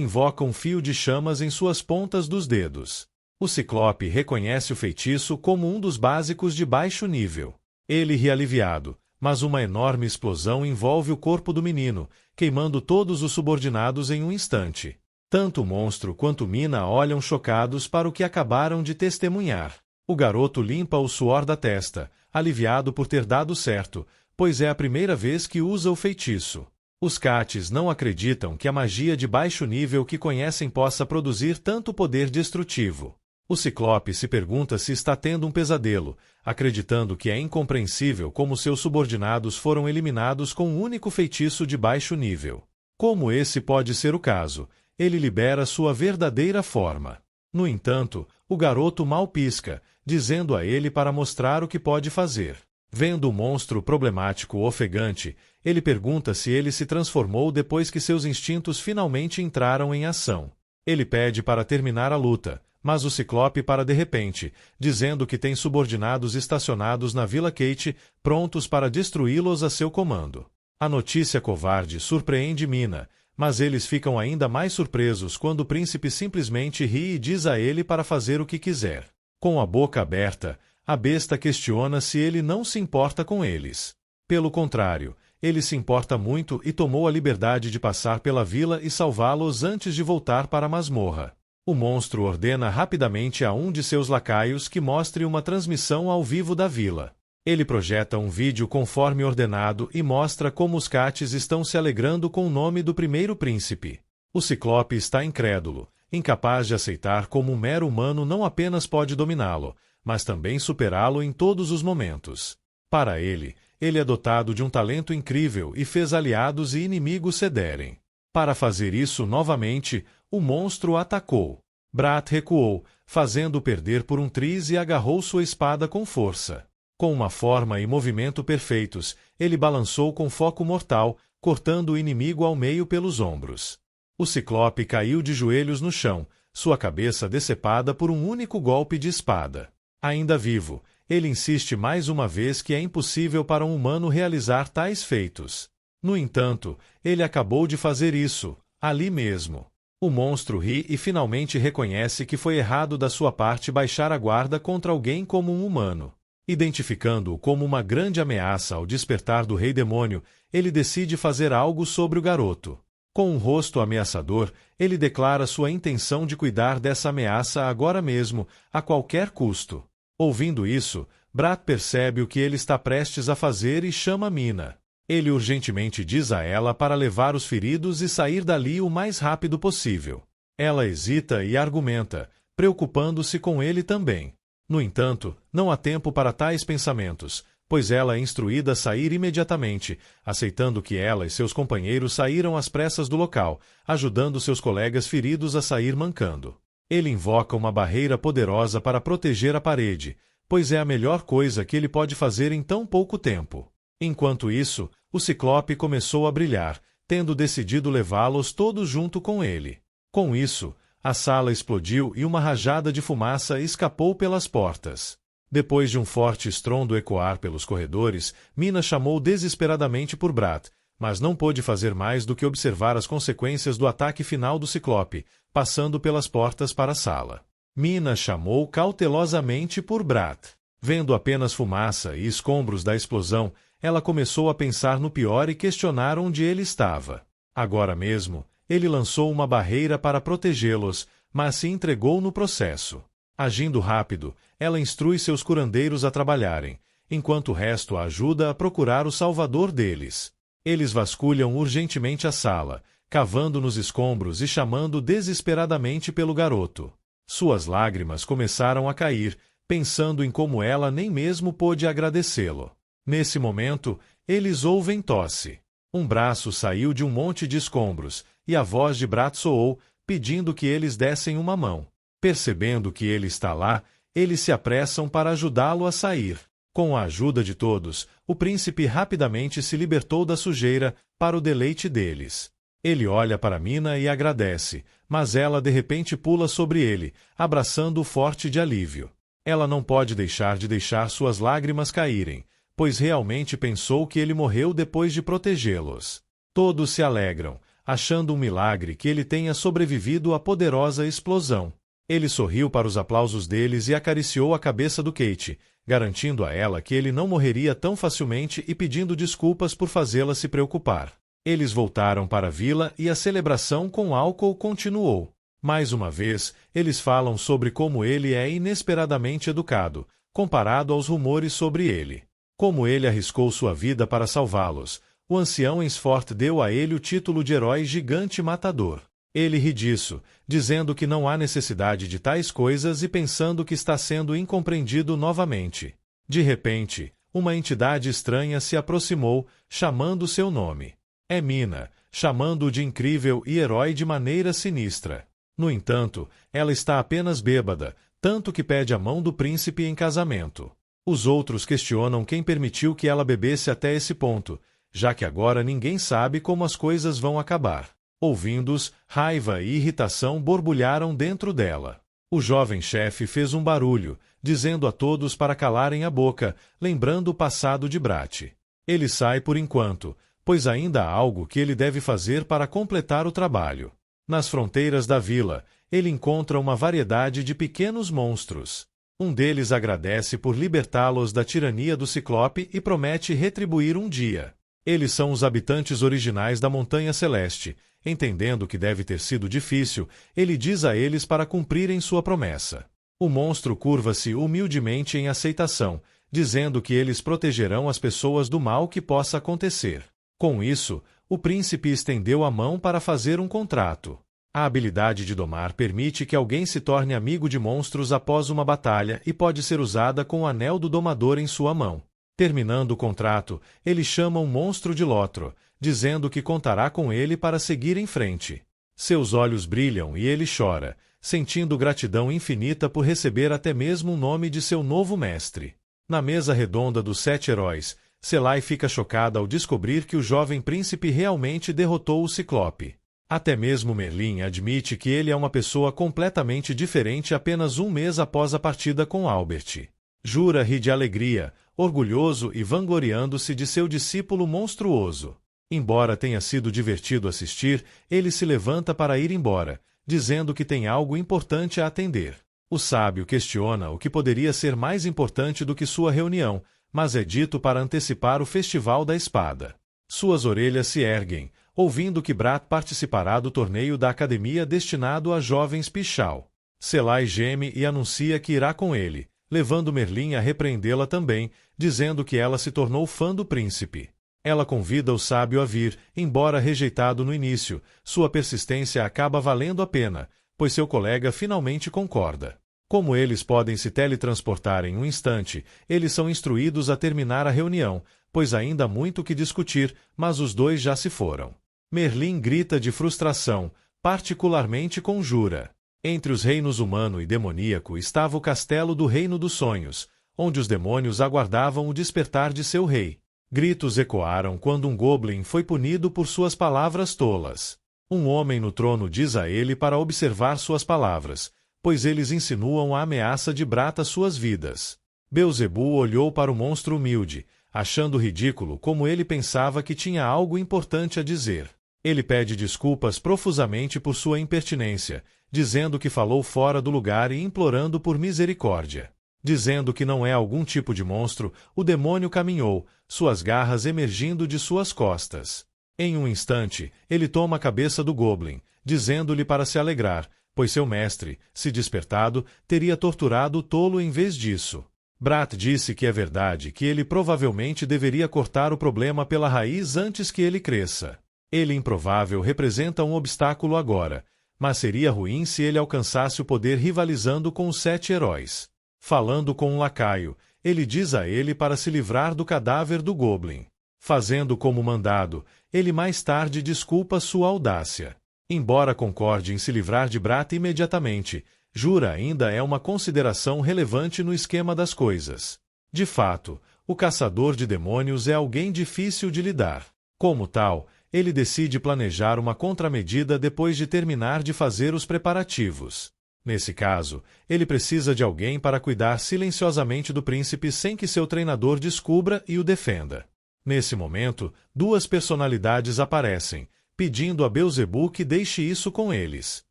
invoca um fio de chamas em suas pontas dos dedos. O Ciclope reconhece o feitiço como um dos básicos de baixo nível. Ele ri aliviado, mas uma enorme explosão envolve o corpo do menino, queimando todos os subordinados em um instante. Tanto o monstro quanto Mina olham chocados para o que acabaram de testemunhar. O garoto limpa o suor da testa, aliviado por ter dado certo, pois é a primeira vez que usa o feitiço. Os Cates não acreditam que a magia de baixo nível que conhecem possa produzir tanto poder destrutivo. O Ciclope se pergunta se está tendo um pesadelo, acreditando que é incompreensível como seus subordinados foram eliminados com um único feitiço de baixo nível. Como esse pode ser o caso, ele libera sua verdadeira forma. No entanto, o garoto mal pisca, dizendo a ele para mostrar o que pode fazer. Vendo o monstro problemático ofegante, ele pergunta se ele se transformou depois que seus instintos finalmente entraram em ação. Ele pede para terminar a luta, mas o Ciclope para de repente, dizendo que tem subordinados estacionados na Vila Kate, prontos para destruí-los a seu comando. A notícia covarde surpreende Mina, mas eles ficam ainda mais surpresos quando o príncipe simplesmente ri e diz a ele para fazer o que quiser. Com a boca aberta, a besta questiona se ele não se importa com eles. Pelo contrário, ele se importa muito e tomou a liberdade de passar pela vila e salvá-los antes de voltar para a masmorra. O monstro ordena rapidamente a um de seus lacaios que mostre uma transmissão ao vivo da vila. Ele projeta um vídeo conforme ordenado e mostra como os Cates estão se alegrando com o nome do primeiro príncipe. O Ciclope está incrédulo, incapaz de aceitar como um mero humano não apenas pode dominá-lo, mas também superá-lo em todos os momentos. Para ele é dotado de um talento incrível e fez aliados e inimigos cederem. Para fazer isso novamente, o monstro atacou. Brat recuou, fazendo-o perder por um triz e agarrou sua espada com força. Com uma forma e movimento perfeitos, ele balançou com foco mortal, cortando o inimigo ao meio pelos ombros. O Ciclope caiu de joelhos no chão, sua cabeça decepada por um único golpe de espada. Ainda vivo, ele insiste mais uma vez que é impossível para um humano realizar tais feitos. No entanto, ele acabou de fazer isso, ali mesmo. O monstro ri e finalmente reconhece que foi errado da sua parte baixar a guarda contra alguém como um humano. Identificando-o como uma grande ameaça ao despertar do Rei Demônio, ele decide fazer algo sobre o garoto. Com um rosto ameaçador, ele declara sua intenção de cuidar dessa ameaça agora mesmo, a qualquer custo. Ouvindo isso, Brat percebe o que ele está prestes a fazer e chama Mina. Ele urgentemente diz a ela para levar os feridos e sair dali o mais rápido possível. Ela hesita e argumenta, preocupando-se com ele também. No entanto, não há tempo para tais pensamentos, pois ela é instruída a sair imediatamente, aceitando que ela e seus companheiros saíram às pressas do local, ajudando seus colegas feridos a sair mancando. Ele invoca uma barreira poderosa para proteger a parede, pois é a melhor coisa que ele pode fazer em tão pouco tempo. Enquanto isso, o Ciclope começou a brilhar, tendo decidido levá-los todos junto com ele. Com isso, a sala explodiu e uma rajada de fumaça escapou pelas portas. Depois de um forte estrondo ecoar pelos corredores, Mina chamou desesperadamente por Brat, mas não pôde fazer mais do que observar as consequências do ataque final do Ciclope, passando pelas portas para a sala. Mina chamou cautelosamente por Brat. Vendo apenas fumaça e escombros da explosão, ela começou a pensar no pior e questionar onde ele estava. Agora mesmo, ele lançou uma barreira para protegê-los, mas se entregou no processo. Agindo rápido, ela instrui seus curandeiros a trabalharem, enquanto o resto a ajuda a procurar o salvador deles. Eles vasculham urgentemente a sala, cavando nos escombros e chamando desesperadamente pelo garoto. Suas lágrimas começaram a cair, pensando em como ela nem mesmo pôde agradecê-lo. Nesse momento, eles ouvem tosse. Um braço saiu de um monte de escombros, e a voz de Brat soou, pedindo que eles dessem uma mão. Percebendo que ele está lá, eles se apressam para ajudá-lo a sair. Com a ajuda de todos, o príncipe rapidamente se libertou da sujeira, para o deleite deles. Ele olha para Mina e agradece, mas ela de repente pula sobre ele, abraçando-o forte de alívio. Ela não pode deixar suas lágrimas caírem, pois realmente pensou que ele morreu depois de protegê-los. Todos se alegram, achando um milagre que ele tenha sobrevivido à poderosa explosão. Ele sorriu para os aplausos deles e acariciou a cabeça do Kate, garantindo a ela que ele não morreria tão facilmente e pedindo desculpas por fazê-la se preocupar. Eles voltaram para a vila e a celebração com álcool continuou. Mais uma vez, eles falam sobre como ele é inesperadamente educado, comparado aos rumores sobre ele. Como ele arriscou sua vida para salvá-los, o ancião Ensfort deu a ele o título de herói gigante matador. Ele ri disso, dizendo que não há necessidade de tais coisas e pensando que está sendo incompreendido novamente. De repente, uma entidade estranha se aproximou, chamando seu nome. É Mina, chamando-o de incrível e herói de maneira sinistra. No entanto, ela está apenas bêbada, tanto que pede a mão do príncipe em casamento. Os outros questionam quem permitiu que ela bebesse até esse ponto, já que agora ninguém sabe como as coisas vão acabar. Ouvindo-os, raiva e irritação borbulharam dentro dela. O jovem chefe fez um barulho, dizendo a todos para calarem a boca, lembrando o passado de Brat. Ele sai por enquanto, pois ainda há algo que ele deve fazer para completar o trabalho. Nas fronteiras da vila, ele encontra uma variedade de pequenos monstros. Um deles agradece por libertá-los da tirania do Ciclope e promete retribuir um dia. Eles são os habitantes originais da Montanha Celeste. Entendendo que deve ter sido difícil, ele diz a eles para cumprirem sua promessa. O monstro curva-se humildemente em aceitação, dizendo que eles protegerão as pessoas do mal que possa acontecer. Com isso, o príncipe estendeu a mão para fazer um contrato. A habilidade de domar permite que alguém se torne amigo de monstros após uma batalha e pode ser usada com o anel do domador em sua mão. Terminando o contrato, ele chama um monstro de Lotro, dizendo que contará com ele para seguir em frente. Seus olhos brilham e ele chora, sentindo gratidão infinita por receber até mesmo o nome de seu novo mestre. Na mesa redonda dos 7 heróis, Selai fica chocada ao descobrir que o jovem príncipe realmente derrotou o Ciclope. Até mesmo Merlin admite que ele é uma pessoa completamente diferente apenas um mês após a partida com Albert. Jura ri de alegria, orgulhoso e vangloriando-se de seu discípulo monstruoso. Embora tenha sido divertido assistir, ele se levanta para ir embora, dizendo que tem algo importante a atender. O sábio questiona o que poderia ser mais importante do que sua reunião, mas é dito para antecipar o Festival da Espada. Suas orelhas se erguem, ouvindo que Brat participará do torneio da academia destinado a jovens Pichal. Selai geme e anuncia que irá com ele, levando Merlin a repreendê-la também, dizendo que ela se tornou fã do príncipe. Ela convida o sábio a vir, embora rejeitado no início, sua persistência acaba valendo a pena, pois seu colega finalmente concorda. Como eles podem se teletransportar em um instante, eles são instruídos a terminar a reunião, pois ainda há muito o que discutir, mas os dois já se foram. Merlin grita de frustração, particularmente com Jura. Entre os reinos humano e demoníaco estava o castelo do Reino dos Sonhos, onde os demônios aguardavam o despertar de seu rei. Gritos ecoaram quando um goblin foi punido por suas palavras tolas. Um homem no trono diz a ele para observar suas palavras, pois eles insinuam a ameaça de Brat às suas vidas. Beelzebu olhou para o monstro humilde, achando ridículo como ele pensava que tinha algo importante a dizer. Ele pede desculpas profusamente por sua impertinência, dizendo que falou fora do lugar e implorando por misericórdia. Dizendo que não é algum tipo de monstro, o demônio caminhou, suas garras emergindo de suas costas. Em um instante, ele toma a cabeça do goblin, dizendo-lhe para se alegrar, pois seu mestre, se despertado, teria torturado o tolo em vez disso. Brat disse que é verdade que ele provavelmente deveria cortar o problema pela raiz antes que ele cresça. Ele improvável representa um obstáculo agora, mas seria ruim se ele alcançasse o poder rivalizando com os 7 heróis. Falando com um lacaio, ele diz a ele para se livrar do cadáver do goblin. Fazendo como mandado, ele mais tarde desculpa sua audácia. Embora concorde em se livrar de Brat imediatamente, Jura ainda é uma consideração relevante no esquema das coisas. De fato, o caçador de demônios é alguém difícil de lidar. Como tal, ele decide planejar uma contramedida depois de terminar de fazer os preparativos. Nesse caso, ele precisa de alguém para cuidar silenciosamente do príncipe sem que seu treinador descubra e o defenda. Nesse momento, duas personalidades aparecem, pedindo a Beelzebub que deixe isso com eles.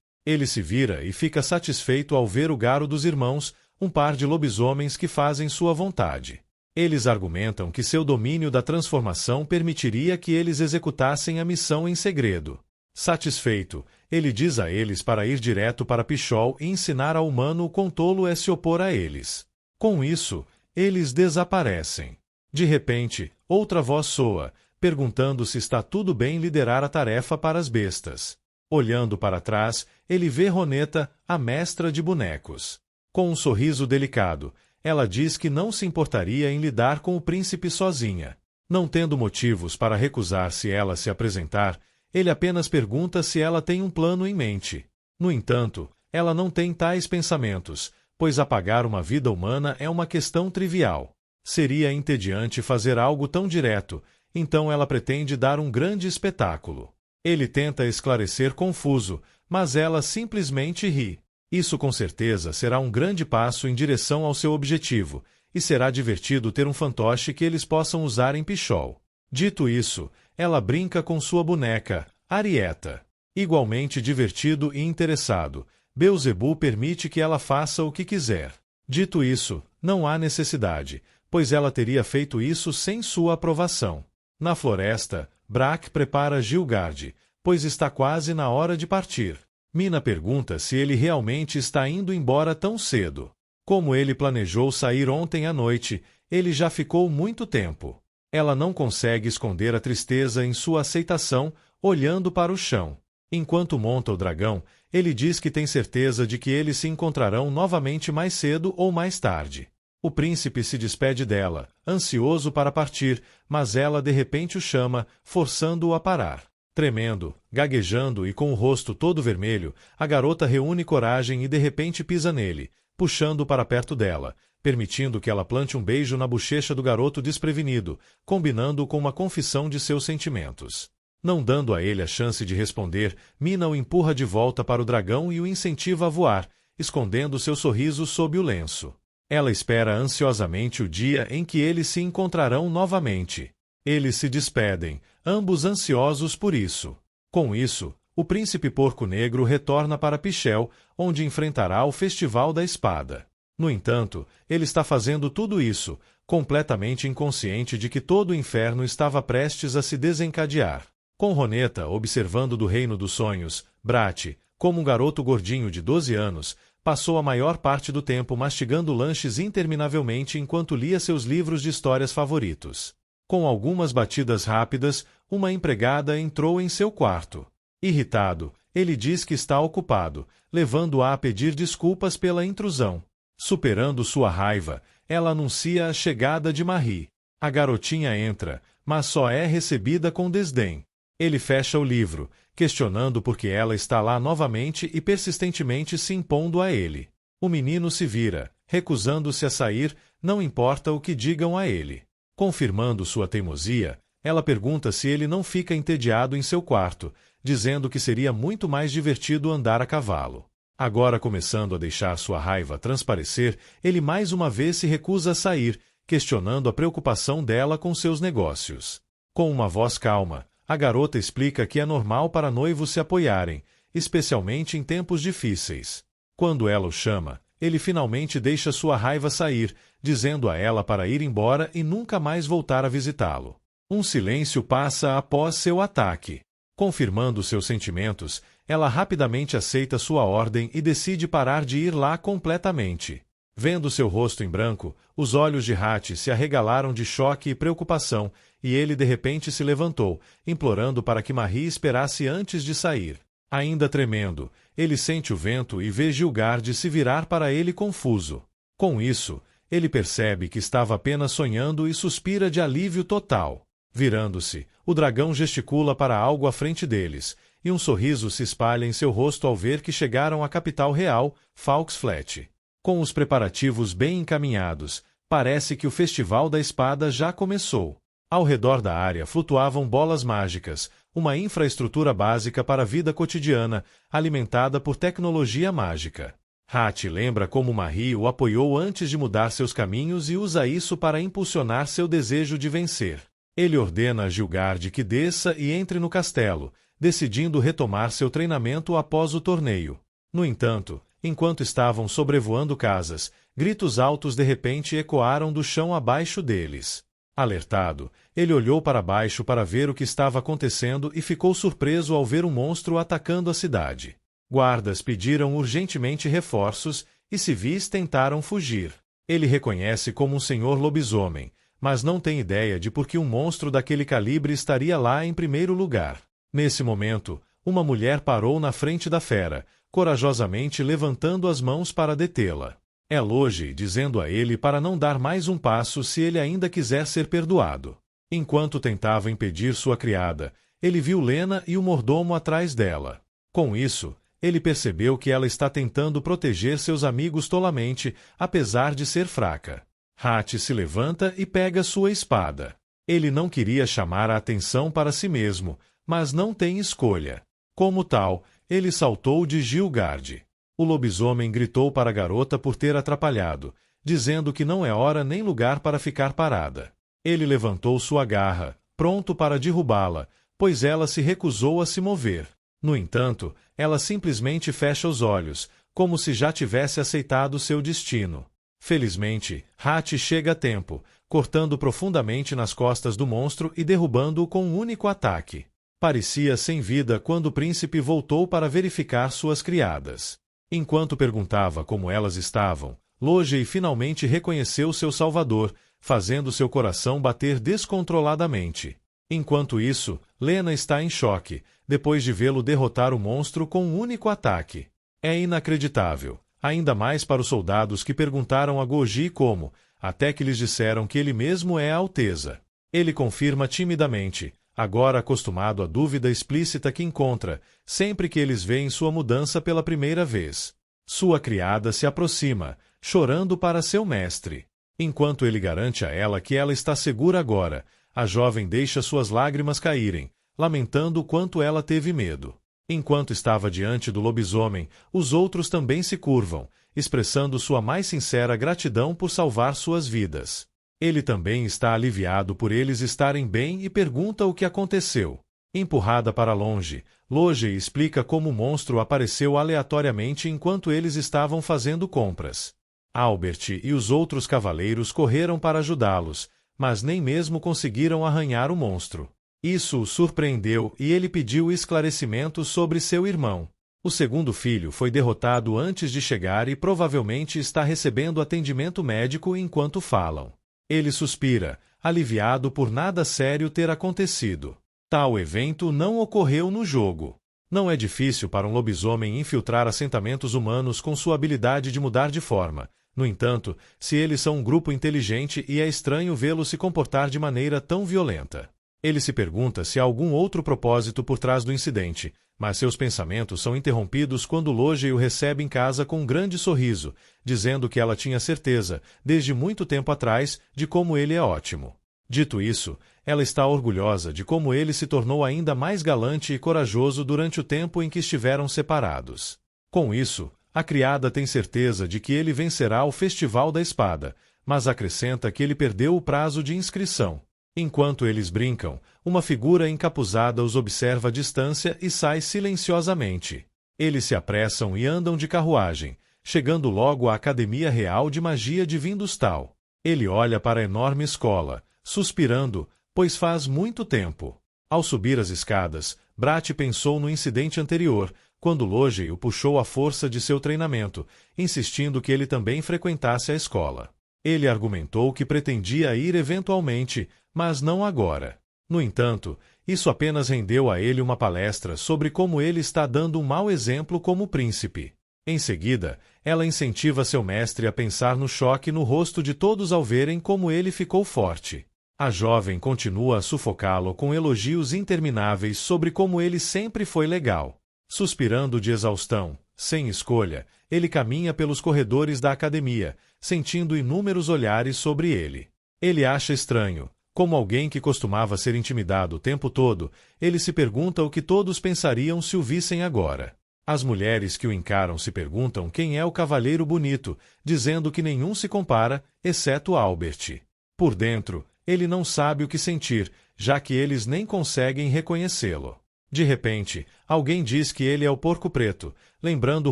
Ele se vira e fica satisfeito ao ver o Garo dos irmãos, um par de lobisomens que fazem sua vontade. Eles argumentam que seu domínio da transformação permitiria que eles executassem a missão em segredo. Satisfeito, ele diz a eles para ir direto para Pichol e ensinar ao humano o quão tolo é se opor a eles. Com isso, eles desaparecem. De repente, outra voz soa, perguntando se está tudo bem liderar a tarefa para as bestas. Olhando para trás, ele vê Roneta, a mestra de bonecos. Com um sorriso delicado, ela diz que não se importaria em lidar com o príncipe sozinha. Não tendo motivos para recusar-se ela se apresentar, ele apenas pergunta se ela tem um plano em mente. No entanto, ela não tem tais pensamentos, pois apagar uma vida humana é uma questão trivial. Seria entediante fazer algo tão direto, então ela pretende dar um grande espetáculo. Ele tenta esclarecer confuso, mas ela simplesmente ri. Isso com certeza será um grande passo em direção ao seu objetivo, e será divertido ter um fantoche que eles possam usar em Pichol. Dito isso, ela brinca com sua boneca, Arieta. Igualmente divertido e interessado, Beelzebub permite que ela faça o que quiser. Dito isso, não há necessidade, pois ela teria feito isso sem sua aprovação. Na floresta, Brak prepara Gilgard, pois está quase na hora de partir. Mina pergunta se ele realmente está indo embora tão cedo. Como ele planejou sair ontem à noite, ele já ficou muito tempo. Ela não consegue esconder a tristeza em sua aceitação, olhando para o chão. Enquanto monta o dragão, ele diz que tem certeza de que eles se encontrarão novamente mais cedo ou mais tarde. O príncipe se despede dela, ansioso para partir, mas ela de repente o chama, forçando-o a parar. Tremendo, gaguejando e com o rosto todo vermelho, a garota reúne coragem e de repente pisa nele, puxando-o para perto dela, permitindo que ela plante um beijo na bochecha do garoto desprevenido, combinando com uma confissão de seus sentimentos. Não dando a ele a chance de responder, Mina o empurra de volta para o dragão e o incentiva a voar, escondendo seu sorriso sob o lenço. Ela espera ansiosamente o dia em que eles se encontrarão novamente. Eles se despedem, ambos ansiosos por isso. Com isso, o príncipe Porco Negro retorna para Pichel, onde enfrentará o Festival da Espada. No entanto, ele está fazendo tudo isso, completamente inconsciente de que todo o inferno estava prestes a se desencadear. Com Roneta observando do Reino dos Sonhos, Brat, como um garoto gordinho de 12 anos, passou a maior parte do tempo mastigando lanches interminavelmente enquanto lia seus livros de histórias favoritos. Com algumas batidas rápidas, uma empregada entrou em seu quarto. Irritado, ele diz que está ocupado, levando-a a pedir desculpas pela intrusão. Superando sua raiva, ela anuncia a chegada de Marie. A garotinha entra, mas só é recebida com desdém. Ele fecha o livro, questionando por que ela está lá novamente e persistentemente se impondo a ele. O menino se vira, recusando-se a sair, não importa o que digam a ele. Confirmando sua teimosia, ela pergunta se ele não fica entediado em seu quarto, dizendo que seria muito mais divertido andar a cavalo. Agora começando a deixar sua raiva transparecer, ele mais uma vez se recusa a sair, questionando a preocupação dela com seus negócios. Com uma voz calma, a garota explica que é normal para noivos se apoiarem, especialmente em tempos difíceis. Quando ela o chama, ele finalmente deixa sua raiva sair, dizendo a ela para ir embora e nunca mais voltar a visitá-lo. Um silêncio passa após seu ataque. Confirmando seus sentimentos, ela rapidamente aceita sua ordem e decide parar de ir lá completamente. Vendo seu rosto em branco, os olhos de Hat se arregalaram de choque e preocupação, e ele de repente se levantou, implorando para que Marie esperasse antes de sair. Ainda tremendo, ele sente o vento e vê Gilgard se virar para ele confuso. Com isso, ele percebe que estava apenas sonhando e suspira de alívio total. Virando-se, o dragão gesticula para algo à frente deles, e um sorriso se espalha em seu rosto ao ver que chegaram à capital real, Falksflat. Com os preparativos bem encaminhados, parece que o Festival da Espada já começou. Ao redor da área flutuavam bolas mágicas, uma infraestrutura básica para a vida cotidiana, alimentada por tecnologia mágica. Hat lembra como Marie o apoiou antes de mudar seus caminhos e usa isso para impulsionar seu desejo de vencer. Ele ordena a Gilgard que desça e entre no castelo, decidindo retomar seu treinamento após o torneio. No entanto, enquanto estavam sobrevoando casas, gritos altos de repente ecoaram do chão abaixo deles. Alertado, ele olhou para baixo para ver o que estava acontecendo e ficou surpreso ao ver um monstro atacando a cidade. Guardas pediram urgentemente reforços e civis tentaram fugir. Ele reconhece como um senhor lobisomem, mas não tem ideia de por que um monstro daquele calibre estaria lá em primeiro lugar. Nesse momento, uma mulher parou na frente da fera, corajosamente levantando as mãos para detê-la. Eloge, dizendo a ele para não dar mais um passo se ele ainda quiser ser perdoado. Enquanto tentava impedir sua criada, ele viu Lena e o mordomo atrás dela. Com isso, ele percebeu que ela está tentando proteger seus amigos tolamente, apesar de ser fraca. Hat se levanta e pega sua espada. Ele não queria chamar a atenção para si mesmo, mas não tem escolha. Como tal, ele saltou de Gilgard. O lobisomem gritou para a garota por ter atrapalhado, dizendo que não é hora nem lugar para ficar parada. Ele levantou sua garra, pronto para derrubá-la, pois ela se recusou a se mover. No entanto, ela simplesmente fecha os olhos, como se já tivesse aceitado seu destino. Felizmente, Hat chega a tempo, cortando profundamente nas costas do monstro e derrubando-o com um único ataque. Parecia sem vida quando o príncipe voltou para verificar suas criadas. Enquanto perguntava como elas estavam, Loge finalmente reconheceu seu salvador, fazendo seu coração bater descontroladamente. Enquanto isso, Lena está em choque, depois de vê-lo derrotar o monstro com um único ataque. É inacreditável, ainda mais para os soldados que perguntaram a Goji como, até que lhes disseram que ele mesmo é a Alteza. Ele confirma timidamente, agora acostumado à dúvida explícita que encontra, sempre que eles veem sua mudança pela primeira vez. Sua criada se aproxima, chorando para seu mestre. Enquanto ele garante a ela que ela está segura agora, a jovem deixa suas lágrimas caírem, lamentando o quanto ela teve medo. Enquanto estava diante do lobisomem, os outros também se curvam, expressando sua mais sincera gratidão por salvar suas vidas. Ele também está aliviado por eles estarem bem e pergunta o que aconteceu. Empurrada para longe, Loge explica como o monstro apareceu aleatoriamente enquanto eles estavam fazendo compras. Albert e os outros cavaleiros correram para ajudá-los, mas nem mesmo conseguiram arranhar o monstro. Isso o surpreendeu e ele pediu esclarecimentos sobre seu irmão. O segundo filho foi derrotado antes de chegar e provavelmente está recebendo atendimento médico enquanto falam. Ele suspira, aliviado por nada sério ter acontecido. Tal evento não ocorreu no jogo. Não é difícil para um lobisomem infiltrar assentamentos humanos com sua habilidade de mudar de forma. No entanto, se eles são um grupo inteligente e é estranho vê-lo se comportar de maneira tão violenta. Ele se pergunta se há algum outro propósito por trás do incidente, mas seus pensamentos são interrompidos quando Loge o recebe em casa com um grande sorriso, dizendo que ela tinha certeza, desde muito tempo atrás, de como ele é ótimo. Dito isso, ela está orgulhosa de como ele se tornou ainda mais galante e corajoso durante o tempo em que estiveram separados. Com isso, a criada tem certeza de que ele vencerá o Festival da Espada, mas acrescenta que ele perdeu o prazo de inscrição. Enquanto eles brincam, uma figura encapuzada os observa à distância e sai silenciosamente. Eles se apressam e andam de carruagem, chegando logo à Academia Real de Magia de Vindustal. Ele olha para a enorme escola, suspirando, pois faz muito tempo. Ao subir as escadas, Brat pensou no incidente anterior, quando Loge o puxou à força de seu treinamento, insistindo que ele também frequentasse a escola. Ele argumentou que pretendia ir eventualmente, mas não agora. No entanto, isso apenas rendeu a ele uma palestra sobre como ele está dando um mau exemplo como príncipe. Em seguida, ela incentiva seu mestre a pensar no choque no rosto de todos ao verem como ele ficou forte. A jovem continua a sufocá-lo com elogios intermináveis sobre como ele sempre foi legal. Suspirando de exaustão, sem escolha, ele caminha pelos corredores da academia, sentindo inúmeros olhares sobre ele. Ele acha estranho. Como alguém que costumava ser intimidado o tempo todo, ele se pergunta o que todos pensariam se o vissem agora. As mulheres que o encaram se perguntam quem é o cavalheiro bonito, dizendo que nenhum se compara, exceto Albert. Por dentro, ele não sabe o que sentir, já que eles nem conseguem reconhecê-lo. De repente, alguém diz que ele é o Porco Preto, lembrando o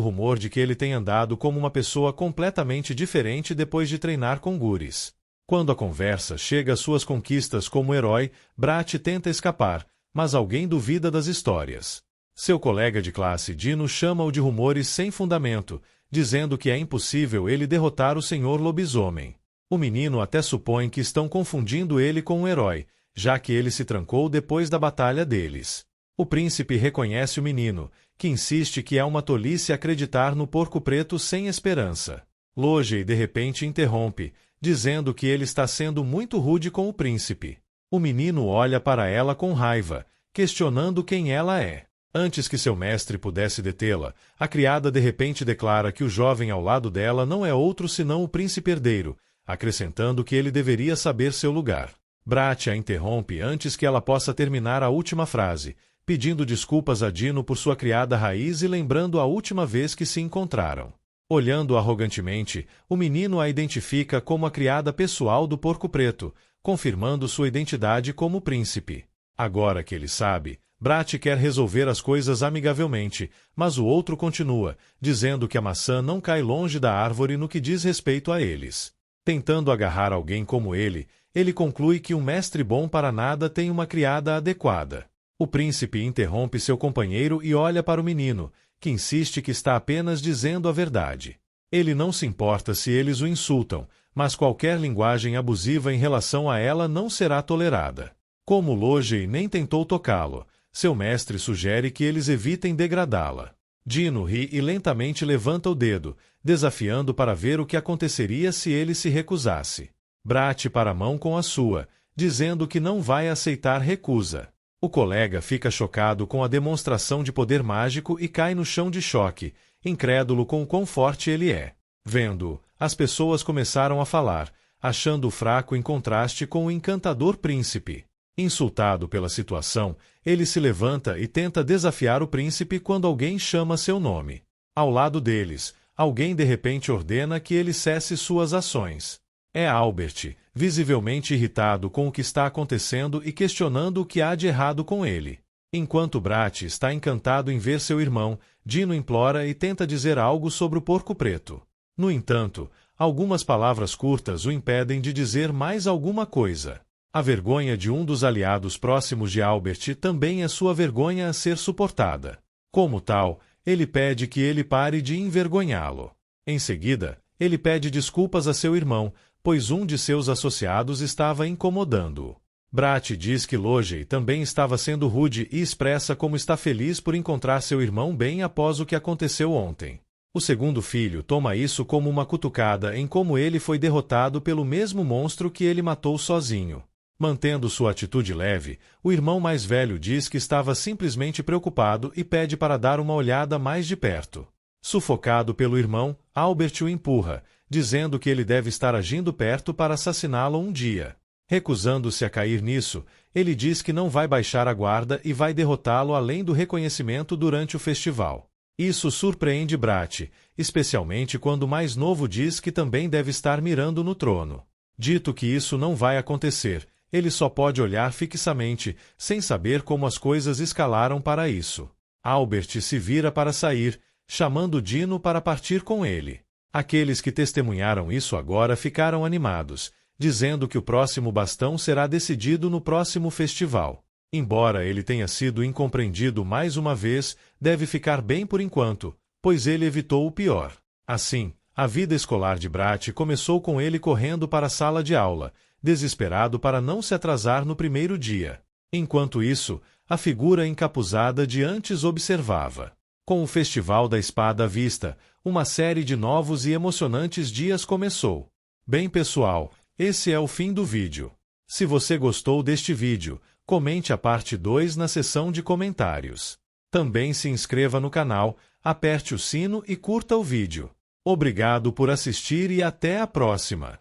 rumor de que ele tem andado como uma pessoa completamente diferente depois de treinar com guris. Quando a conversa chega às suas conquistas como herói, Brat tenta escapar, mas alguém duvida das histórias. Seu colega de classe Dino chama-o de rumores sem fundamento, dizendo que é impossível ele derrotar o Senhor Lobisomem. O menino até supõe que estão confundindo ele com um herói, já que ele se trancou depois da batalha deles. O príncipe reconhece o menino, que insiste que é uma tolice acreditar no Porco Preto sem esperança. Logey de repente interrompe, dizendo que ele está sendo muito rude com o príncipe. O menino olha para ela com raiva, questionando quem ela é. Antes que seu mestre pudesse detê-la, a criada de repente declara que o jovem ao lado dela não é outro senão o príncipe herdeiro, acrescentando que ele deveria saber seu lugar. Brat a interrompe antes que ela possa terminar a última frase, pedindo desculpas a Dino por sua criada raiz e lembrando a última vez que se encontraram. Olhando arrogantemente, o menino a identifica como a criada pessoal do Porco Preto, confirmando sua identidade como príncipe. Agora que ele sabe, Brat quer resolver as coisas amigavelmente, mas o outro continua, dizendo que a maçã não cai longe da árvore no que diz respeito a eles. Tentando agarrar alguém como ele conclui que um mestre bom para nada tem uma criada adequada. O príncipe interrompe seu companheiro e olha para o menino, que insiste que está apenas dizendo a verdade. Ele não se importa se eles o insultam, mas qualquer linguagem abusiva em relação a ela não será tolerada. Como Logey nem tentou tocá-lo, seu mestre sugere que eles evitem degradá-la. Dino ri e lentamente levanta o dedo, desafiando para ver o que aconteceria se ele se recusasse. Brat para a mão com a sua, dizendo que não vai aceitar recusa. O colega fica chocado com a demonstração de poder mágico e cai no chão de choque, incrédulo com o quão forte ele é. Vendo-o, as pessoas começaram a falar, achando-o fraco em contraste com o encantador príncipe. Insultado pela situação, ele se levanta e tenta desafiar o príncipe quando alguém chama seu nome. Ao lado deles, alguém de repente ordena que ele cesse suas ações. É Albert, visivelmente irritado com o que está acontecendo e questionando o que há de errado com ele. Enquanto Brat está encantado em ver seu irmão, Dino implora e tenta dizer algo sobre o Porco Preto. No entanto, algumas palavras curtas o impedem de dizer mais alguma coisa. A vergonha de um dos aliados próximos de Albert também é sua vergonha a ser suportada. Como tal, ele pede que ele pare de envergonhá-lo. Em seguida, ele pede desculpas a seu irmão, pois um de seus associados estava incomodando-o. Brat diz que Logey também estava sendo rude e expressa como está feliz por encontrar seu irmão bem após o que aconteceu ontem. O segundo filho toma isso como uma cutucada em como ele foi derrotado pelo mesmo monstro que ele matou sozinho. Mantendo sua atitude leve, o irmão mais velho diz que estava simplesmente preocupado e pede para dar uma olhada mais de perto. Sufocado pelo irmão, Albert o empurra, dizendo que ele deve estar agindo perto para assassiná-lo um dia. Recusando-se a cair nisso, ele diz que não vai baixar a guarda e vai derrotá-lo além do reconhecimento durante o festival. Isso surpreende Brat, especialmente quando o mais novo diz que também deve estar mirando no trono. Dito que isso não vai acontecer, ele só pode olhar fixamente, sem saber como as coisas escalaram para isso. Albert se vira para sair, chamando Dino para partir com ele. Aqueles que testemunharam isso agora ficaram animados, dizendo que o próximo bastão será decidido no próximo festival. Embora ele tenha sido incompreendido mais uma vez, deve ficar bem por enquanto, pois ele evitou o pior. Assim, a vida escolar de Brat começou com ele correndo para a sala de aula, desesperado para não se atrasar no primeiro dia. Enquanto isso, a figura encapuzada de antes observava. Com o Festival da Espada à vista, uma série de novos e emocionantes dias começou. Bem pessoal, esse é o fim do vídeo. Se você gostou deste vídeo, comente a parte 2 na seção de comentários. Também se inscreva no canal, aperte o sino e curta o vídeo. Obrigado por assistir e até a próxima!